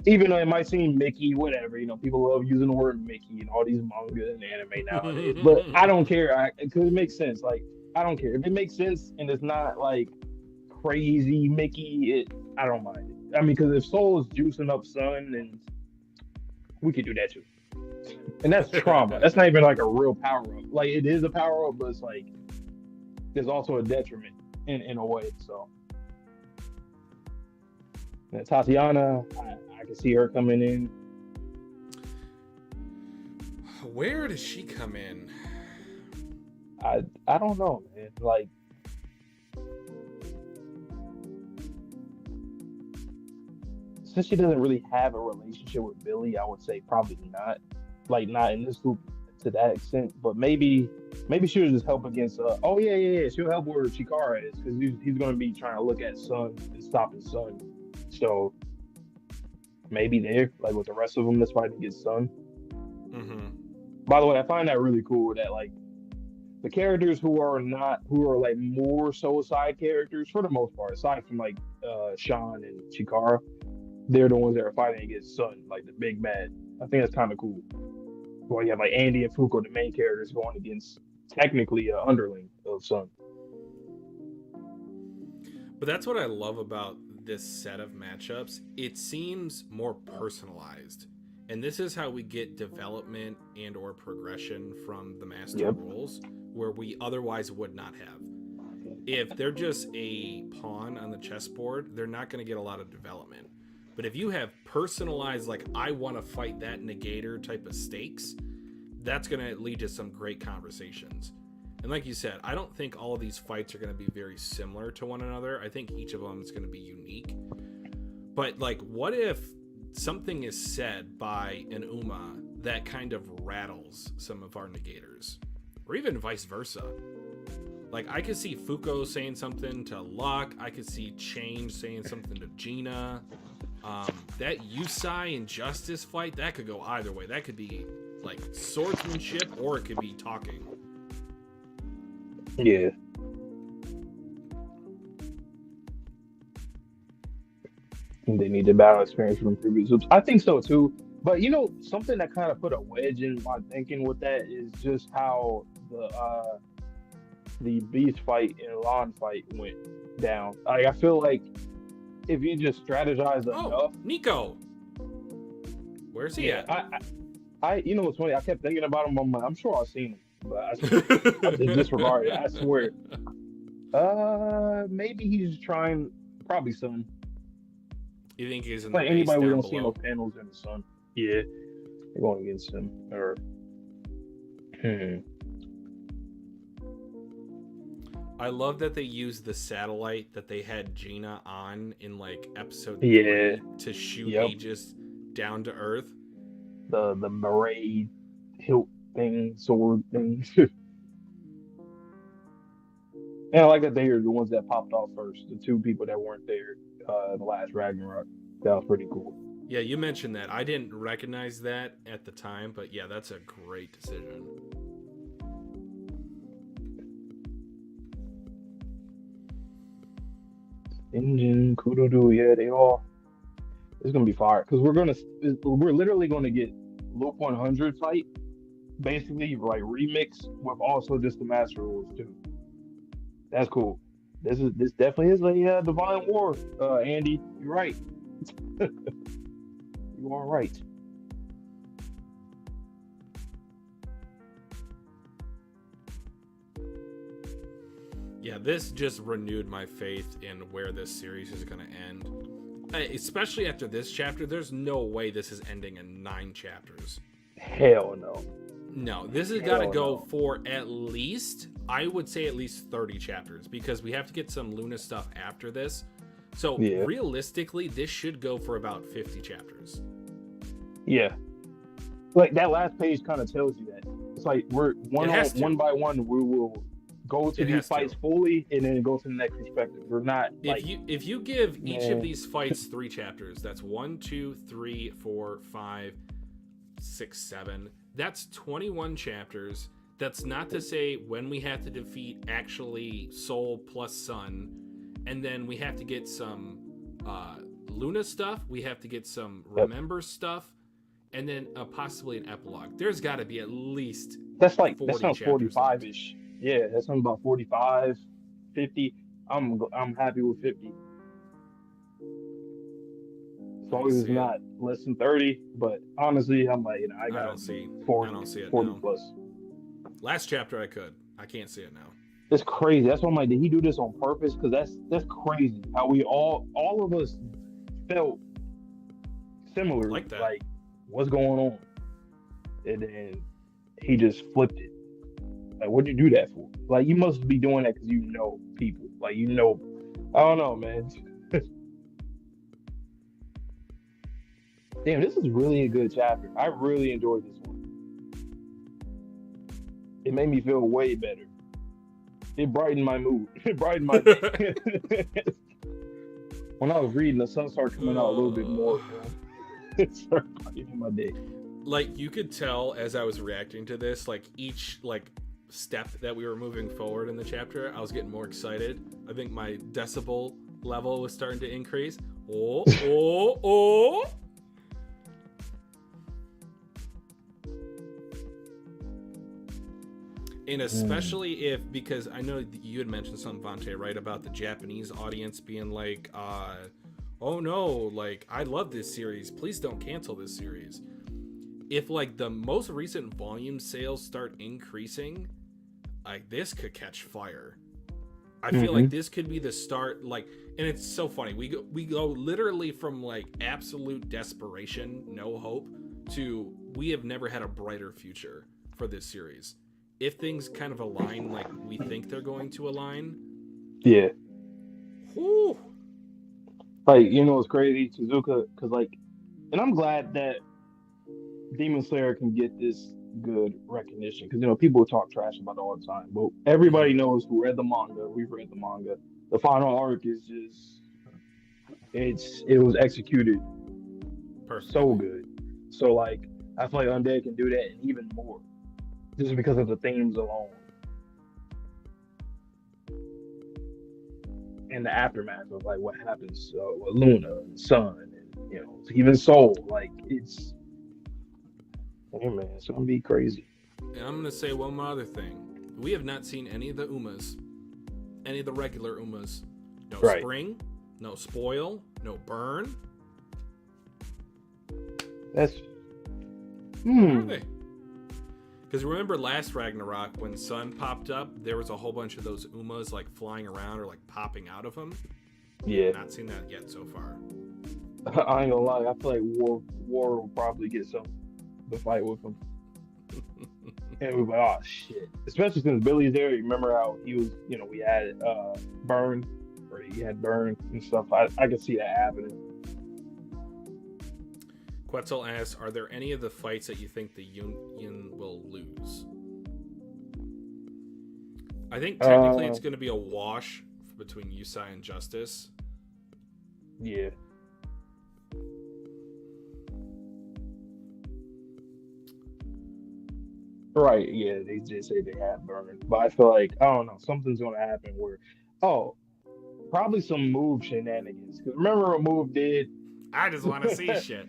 Even though it might seem Mickey, whatever, people love using the word Mickey and all these manga and anime nowadays. But I don't care because it makes sense. Like I don't care if it makes sense and it's not like crazy Mickey. I don't mind it. I mean, because if Soul is juicing up Sun, then we could do that too. And that's trauma. That's not even like a real power up. Like it is a power up, but it's like there's also a detriment in a way. So and Tatiana, I can see her coming in. Where does she come in? I don't know, man. Like since she doesn't really have a relationship with Billy, I would say probably not. Like not in this group to that extent, but maybe she'll just help against. Oh yeah. She'll help where Chikara is because he's going to be trying to look at Sun and stop his son. So maybe there, like with the rest of them, that's fighting against Sun. Mm-hmm. By the way, I find that really cool that like the characters who are like more so side characters for the most part, aside from like Sean and Chikara, they're the ones that are fighting against Sun, like the big bad. I think that's kind of cool. Well, you have like Andy and Fuko, the main characters, going against technically an underling of Sun. But that's what I love about this set of matchups. It seems more personalized. And this is how we get development and or progression from the master rules where we otherwise would not have. If they're just a pawn on the chessboard, they're not going to get a lot of development. But if you have personalized, like, I want to fight that negator type of stakes, that's going to lead to some great conversations. And like you said, I don't think all of these fights are going to be very similar to one another. I think each of them is going to be unique. But, like, what if something is said by an Uma that kind of rattles some of our negators? Or even vice versa. Like, I could see Fuko saying something to Luck. I could see Change saying something to Gina. That Yusai and Justice fight, that could go either way. That could be like swordsmanship or it could be talking. Yeah. They need the battle experience from previous groups. I think so too. But something that kind of put a wedge in my thinking with that is just how the Beast fight and Lon fight went down. I feel like if you just strategize enough. Nico. Where's he at? I what's funny? I kept thinking about him. I'm sure I've seen him, but I just disregarded it. I swear. Maybe he's trying. Probably Sun. You think he's in like the anybody we don't below? see no panels in the Sun? Yeah, they're going against him. Or I love that they used the satellite that they had Gina on in like episode 3 to shoot Aegis down to Earth. The beret hilt thing, sword thing. And I like that they are the ones that popped off first. The two people that weren't there the last Ragnarok. That was pretty cool. Yeah, you mentioned that. I didn't recognize that at the time, but yeah, that's a great decision. Engine, Kudodo, yeah, they all. It's gonna be fire because we're literally gonna get Loop 100 fight, basically like remix with also just the master rules too. That's cool. This definitely is a divine war, Andy. You're right. You are right. Yeah, this just renewed my faith in where this series is going to end. Especially after this chapter, there's no way this is ending in 9 chapters. Hell no. No, this has got to go for at least, I would say at least 30 chapters because we have to get some Luna stuff after this. So realistically, this should go for about 50 chapters. Yeah. Like that last page kind of tells you that. It's like we're one by one. We will go to these fights fully, and then go to the next perspective. We're not if you give each of these fights 3 chapters, that's 1, 2, 3, 4, 5, 6, 7. That's 21 chapters. That's not to say when we have to defeat actually Soul plus Sun, and then we have to get some Luna stuff. We have to get some Remember stuff, and then possibly an epilogue. There's got to be at least that sounds 45-ish. Yeah, that sounds about 45, 50. I'm happy with 50. As long as it's not less than 30. But honestly, I'm like, I don't see 40, I don't see it 40 now. Plus. Last chapter I could. I can't see it now. It's crazy. That's why I'm like, did he do this on purpose? Because that's crazy. How we all of us felt similar. Like that. Like, what's going on? And then he just flipped it. Like, what'd you do that for? Like, you must be doing that because you know people. Like, I don't know, man. Damn, this is really a good chapter. I really enjoyed this one. It made me feel way better. It brightened my mood. It brightened my day. When I was reading, the sun started coming out a little bit more. It started brightening my day. Like, you could tell as I was reacting to this, like, each, step that we were moving forward in the chapter, I was getting more excited. I think my decibel level was starting to increase. Oh. And especially because I know you had mentioned something, Vontae, right, about the Japanese audience being like, oh no, like, I love this series. Please don't cancel this series. If, the most recent volume sales start increasing, this could catch fire. I feel like this could be the start, and it's so funny. We go literally from, absolute desperation, no hope, to we have never had a brighter future for this series. If things kind of align like we think they're going to align. Yeah. Whew. It's crazy, Tozuka, because, and I'm glad that Demon Slayer can get this good recognition, because, people talk trash about it all the time, but everybody knows who read the manga. We've read the manga. The final arc is just, it was executed so good. So, I feel like Undead can do that and even more. Just because of the themes alone. And the aftermath of what happens with Luna and Sun and even Soul. It's gonna be crazy. And I'm gonna say one more other thing. We have not seen any of the Umas. Any of the regular Umas. No spring, no spoil, no burn. That's Where are they? Because remember last Ragnarok, when Sun popped up, there was a whole bunch of those Umas flying around or popping out of them. Yeah. Not seen that yet so far. I ain't gonna lie, I feel like War will probably get the fight with him. And we're like, oh shit. Especially since Billy's there. You remember how he was, we had Burn, or he had Burn and stuff. I could see that happening. Quetzal asks, are there any of the fights that you think the Union will lose? I think technically it's going to be a wash between Yusai and Justice. Yeah. Right, yeah, they did say they had Burn. But I feel like, I don't know, something's going to happen where, probably some move shenanigans. Because remember what Move did? I just want to see shit.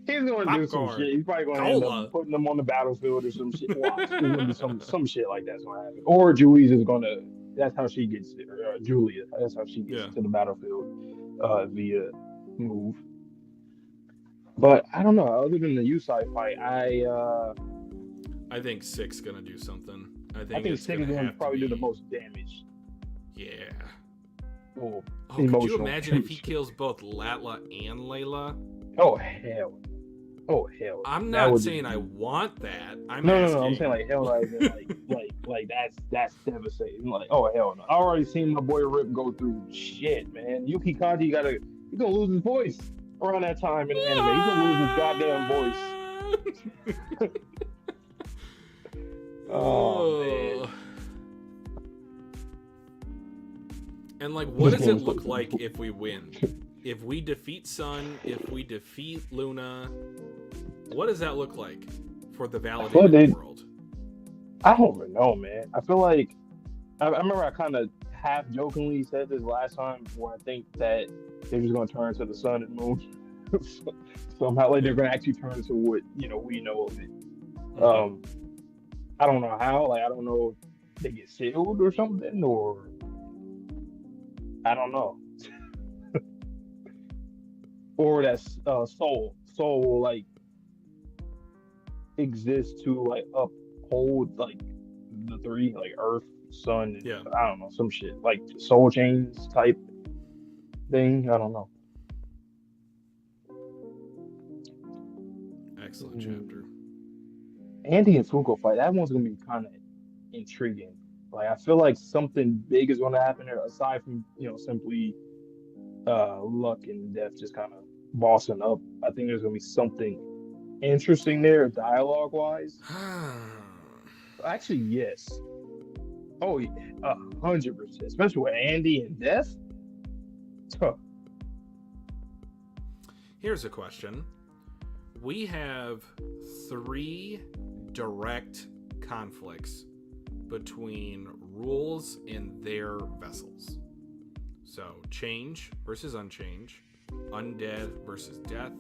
He's going to do some shit. He's probably going to end up putting them on the battlefield or some shit. Watch. There's going to be some shit like that's going to happen. Or Julius is going to, that's how she gets it. Or Julia, that's how she gets to the battlefield via Move. But I don't know. Other than the Yusai fight, I think 6 going to do something. I think 6 is going to probably do the most damage. Yeah. Oh, could you imagine if he kills both Latla and Layla? Oh, hell. I'm not saying I want that. No, I'm saying hell, that's devastating. Oh hell no! I already seen my boy Rip go through shit, man. Yuki Kaji, he's gonna lose his voice around that time in the anime. He's gonna lose his goddamn voice. Oh man. And like, what does it look like if we win? If we defeat Sun, if we defeat Luna, what does that look like for the validated world? I don't even know, man. I feel like I remember I kind of half jokingly said this last time, where I think that they're just going to turn to the sun and moon. Somehow, like they're going to actually turn to what we know of it. I don't know how. Like I don't know if they get sealed or something, or I don't know. Or that's soul will like exist to like uphold like the three, like earth, sun, and I don't know, some shit like soul chains type thing. I don't know. Excellent chapter. Andy and Fuko fight, that one's gonna be kind of intriguing. Like I feel like something big is gonna happen there aside from simply luck and death just kind of bossing up. I think there's gonna be something interesting there, dialogue wise. Actually, yes. Oh, 100%. Especially with Andy and Death. Here's a question. We have 3 direct conflicts between rules and their vessels. So, change versus unchange, undead versus death,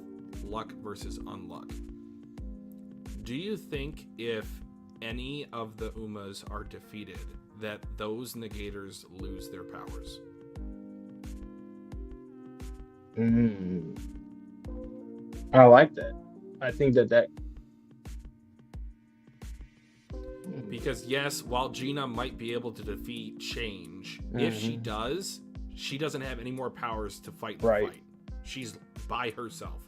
luck versus unluck. Do you think if any of the Umas are defeated, that those negators lose their powers? I like that. I think that because yes, while Gina might be able to defeat change, if she does, she doesn't have any more powers to fight the fight. She's by herself.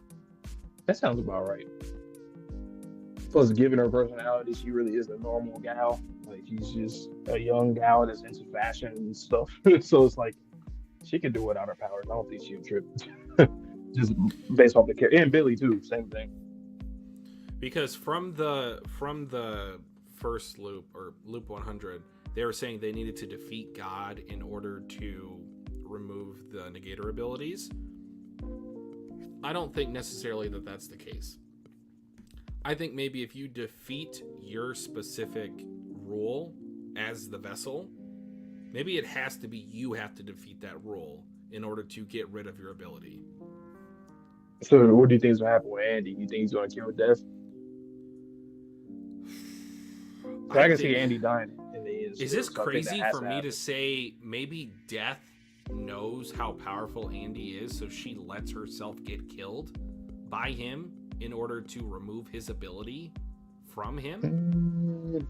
That sounds about right. Plus, given her personality, she really is a normal gal. Like, she's just a young gal that's into fashion and stuff. So it's like, she could do without her powers. I don't think she would trip. Just based off the character. And Billy, too. Same thing. Because from the first loop, or loop 100, they were saying they needed to defeat God in order to remove the negator abilities. I don't think necessarily that that's the case. I think maybe if you defeat your specific rule as the vessel, maybe it has to be you have to defeat that rule in order to get rid of your ability. So what do you think is going to happen with Andy? You think he's going to kill Death? I can see Andy dying in the end. Is this crazy for me to say maybe Death knows how powerful Andy is, so she lets herself get killed by him in order to remove his ability from him?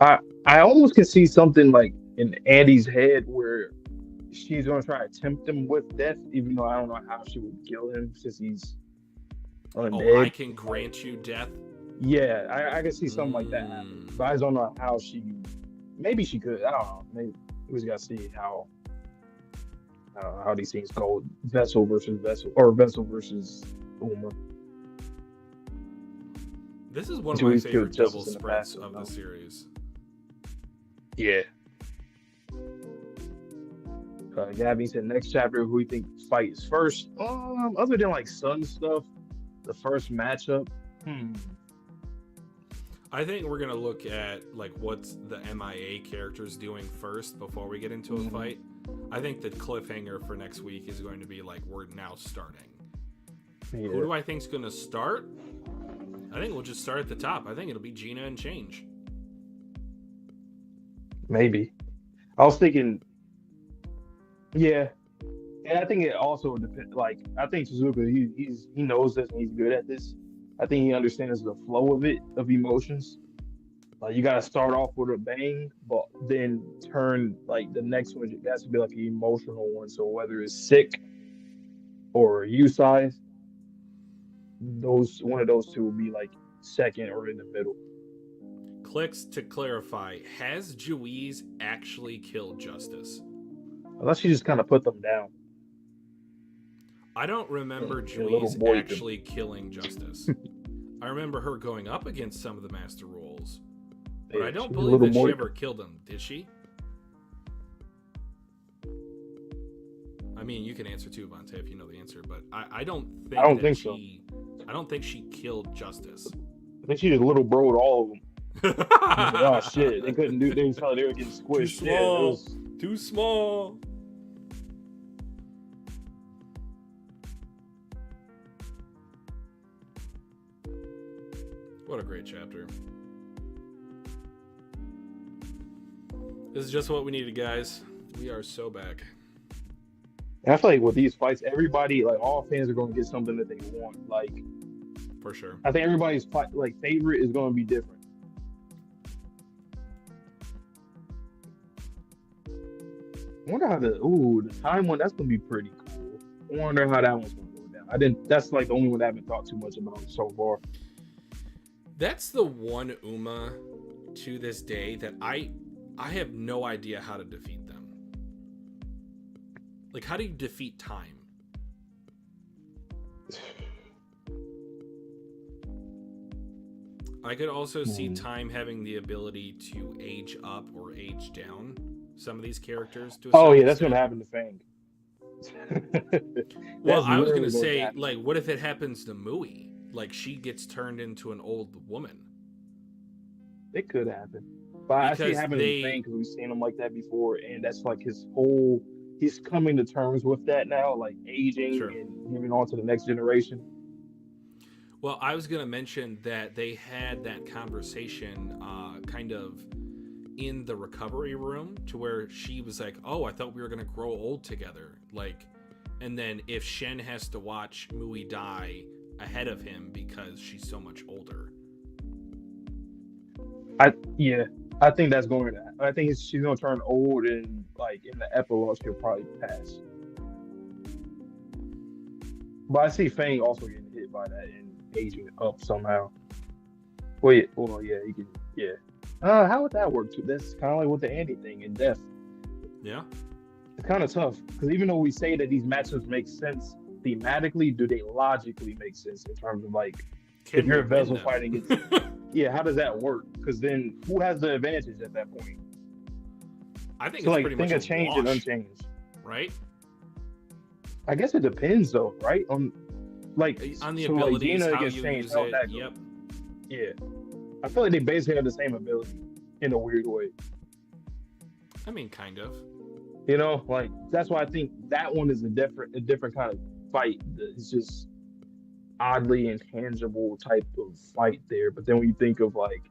I almost can see something like in Andy's head where she's going to try to tempt him with death, even though I don't know how she would kill him since he's undead. Oh, I can grant you death? Yeah, I can see something like that happen. But I just don't know how maybe she could. I don't know. Maybe we just got to see how these things go. Vessel versus vessel, or vessel versus Uma. This is one of my favorite double spreads of the series. Yeah. Gabby said next chapter, who you think fights first? Other than like Sun stuff, the first matchup. I think we're gonna look at like what's the MIA characters doing first before we get into a fight. I think the cliffhanger for next week is going to be like we're now starting. Yeah. Who do I think's gonna start? I think we'll just start at the top. I think it'll be Gina and Change. Maybe. I was thinking. Yeah, and I think it also depends. Like, I think Tozuka, he knows this and he's good at this. I think he understands the flow of emotions. Like, you gotta start off with a bang, but then turn like the next one. It has to be like an emotional one. So whether it's sick or U-size, one of those two will be like second or in the middle. Clicks to clarify: has Juiz actually killed Justice? Unless she just kind of put them down. I don't remember Juiz actually killing Justice. I remember her going up against some of the Master Rules, But Yeah, I don't she's a believe little that she more. ever killed him, did she? I mean, you can answer too, Vontae, if you know the answer, but I don't think I don't that think so. I don't think she killed Justice. I think she just little broed all of them. Oh shit! They couldn't do. They just felt like they were getting Too squished. Yeah, it small. was. Too small. What a great chapter. This is just what we needed, guys. We are so back. And I feel like with these fights, everybody, like all fans, are going to get something that they want. Like, For sure. I think everybody's favorite is going to be different. I wonder how the time one, that's going to be pretty cool. I wonder how that one's going to go down. That's like the only one I haven't thought too much about so far. That's the one Uma to this day that I have no idea how to defeat them. Like, how do you defeat time? I could also see time having the ability to age up or age down some of these characters to a Oh certain yeah, that's going extent. to happen to Fang. Well, That's I was literally gonna going to say, happen. like, what if it happens to Mui? Like, she gets turned into an old woman. It could happen. But I see it Because happening to Fang because we've seen him like that before, and that's like his whole. He's coming to terms with that now, like aging Sure. and moving on to the next generation. Well, I was going to mention that they had that conversation kind of in the recovery room to where she was like, oh, I thought we were going to grow old together. Like, and then if Shen has to watch Mui die ahead of him because she's so much older. I think that's going to. I think she's going to turn old, and like in the epilogue, she'll probably pass. But I see Fang also getting hit by that and aging up somehow. Well, yeah, you can. Yeah. How would that work too? That's kind of like with the Andy thing in death. Yeah. It's kind of tough because even though we say that these matchups make sense thematically, do they logically make sense in terms of like if you're a vessel fighting against? Yeah, how does that work? Because then who has the advantage at that point? I think So it's like pretty think much of a change wash, and unchanged. right? I guess it depends though, right? On On the so, like, abilities, Gina how against you Change, use how'd it. that go? Yep. Yeah, I feel like they basically have the same ability in a weird way. I mean, kind of. You know, like that's why I think that one is a different kind of fight. It's just oddly intangible type of fight there. But then when you think of like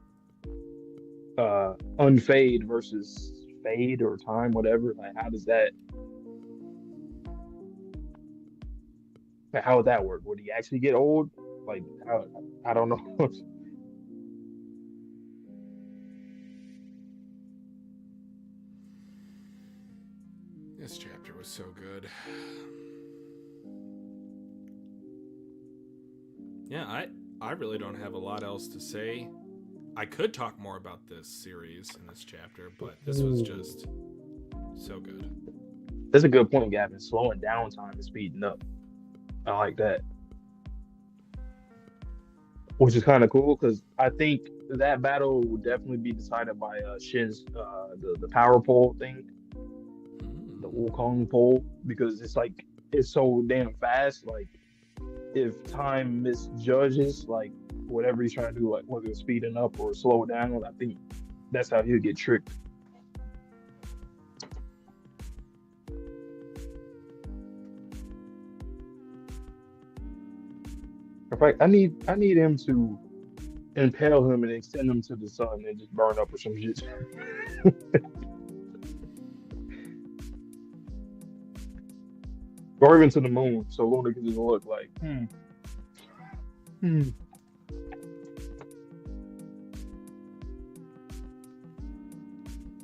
unfade versus fade or time, whatever, like how does that? Like, how would that work? Would he actually get old? Like, I don't know. This chapter was so good. Yeah, I really don't have a lot else to say. I could talk more about this series in this chapter, but this was just so good. That's a good point, Gavin. Slowing down time and speeding up. I like that. Which is kind of cool because I think that battle will definitely be decided by Shin's the power pole thing, the Wukong pole, because it's so damn fast. Like if time misjudges like whatever he's trying to do, like whether it's speeding up or slow down, I think that's how he'll get tricked. In fact, I need him to impale him and extend him to the sun and just burn up or some shit. Or even to the moon, so Luna can just look like,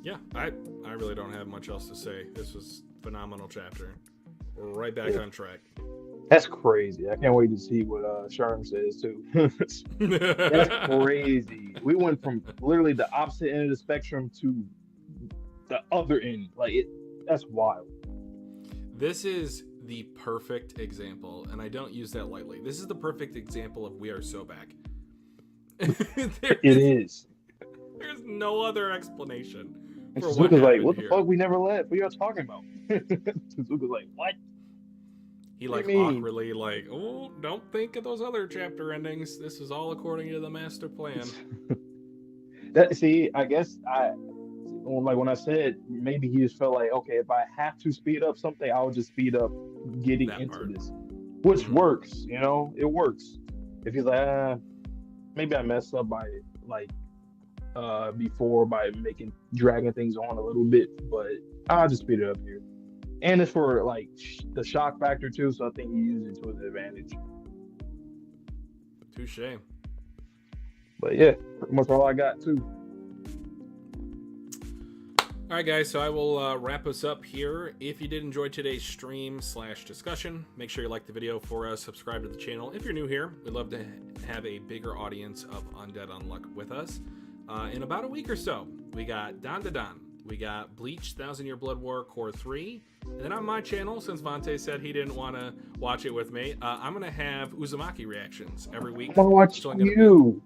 Yeah, I really don't have much else to say. This was a phenomenal chapter. We're right back on track. That's crazy. I can't wait to see what Sherm says too. That's crazy. We went from literally the opposite end of the spectrum to the other end. That's wild. This is the perfect example, and I don't use that lightly. This is the perfect example of we are so back. It is. There's no other explanation And for what Suzuka's like, happened what the here. fuck? We never left. What are y'all talking about? Suzuka's like, what? He What like do you mean? awkwardly like, oh, don't think of those other chapter endings. This is all according to the master plan. See, I guess like when I said maybe he just felt like, okay, if I have to speed up something, I'll just speed up getting That into part. this, which Mhm. works, it works. If he's like, maybe I messed up by like before by dragging things on a little bit, but I'll just speed it up here. And it's for like the shock factor too, so I think he used it to his advantage. Touche. But yeah, pretty much all I got too. All right, guys, so I will wrap us up here. If you did enjoy today's stream/discussion, make sure you like the video for us, subscribe to the channel. If you're new here, we'd love to have a bigger audience of Undead Unluck with us. In about a week or so, we got Dan Da Dan. We got Bleach, 1000 Year Blood War, Core 3. And then on my channel, since Vante said he didn't want to watch it with me, I'm going to have Uzumaki reactions every week. I'm gonna watch So you.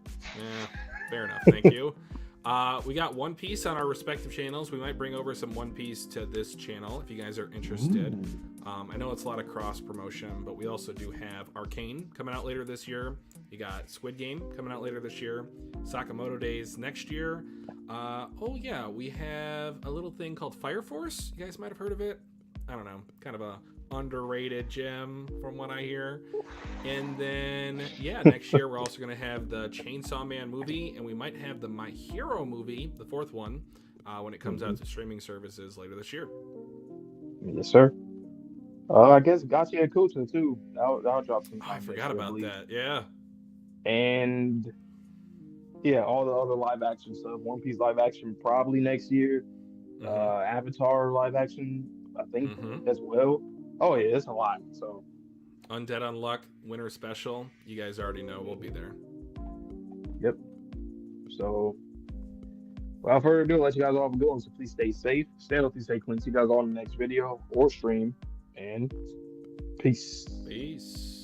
Fair enough, thank you. We got One Piece on our respective channels. We might bring over some One Piece to this channel if you guys are interested. I know it's a lot of cross promotion, but we also do have Arcane coming out later this year. You got Squid Game coming out later this year. Sakamoto Days next year. Oh yeah, we have a little thing called Fire Force. You guys might have heard of it. I don't know, kind of a underrated gem from what I hear. And then yeah, next year we're also going to have the Chainsaw Man movie, and we might have the My Hero movie, the fourth one, when it comes out to streaming services later this year. Yes, sir. I guess Gachiakuta too. That'll drop some time. I forgot about that. Yeah. And yeah, all the other live action stuff. One Piece live action probably next year. Avatar live action, I think as well. Oh yeah, it's a lot. So Undead Unluck Winter Special. You guys already know we'll be there. Yep. So without further ado, I'll let you guys all go. So please stay safe, stay healthy, stay clean. See you guys all in the next video or stream. And peace. Peace.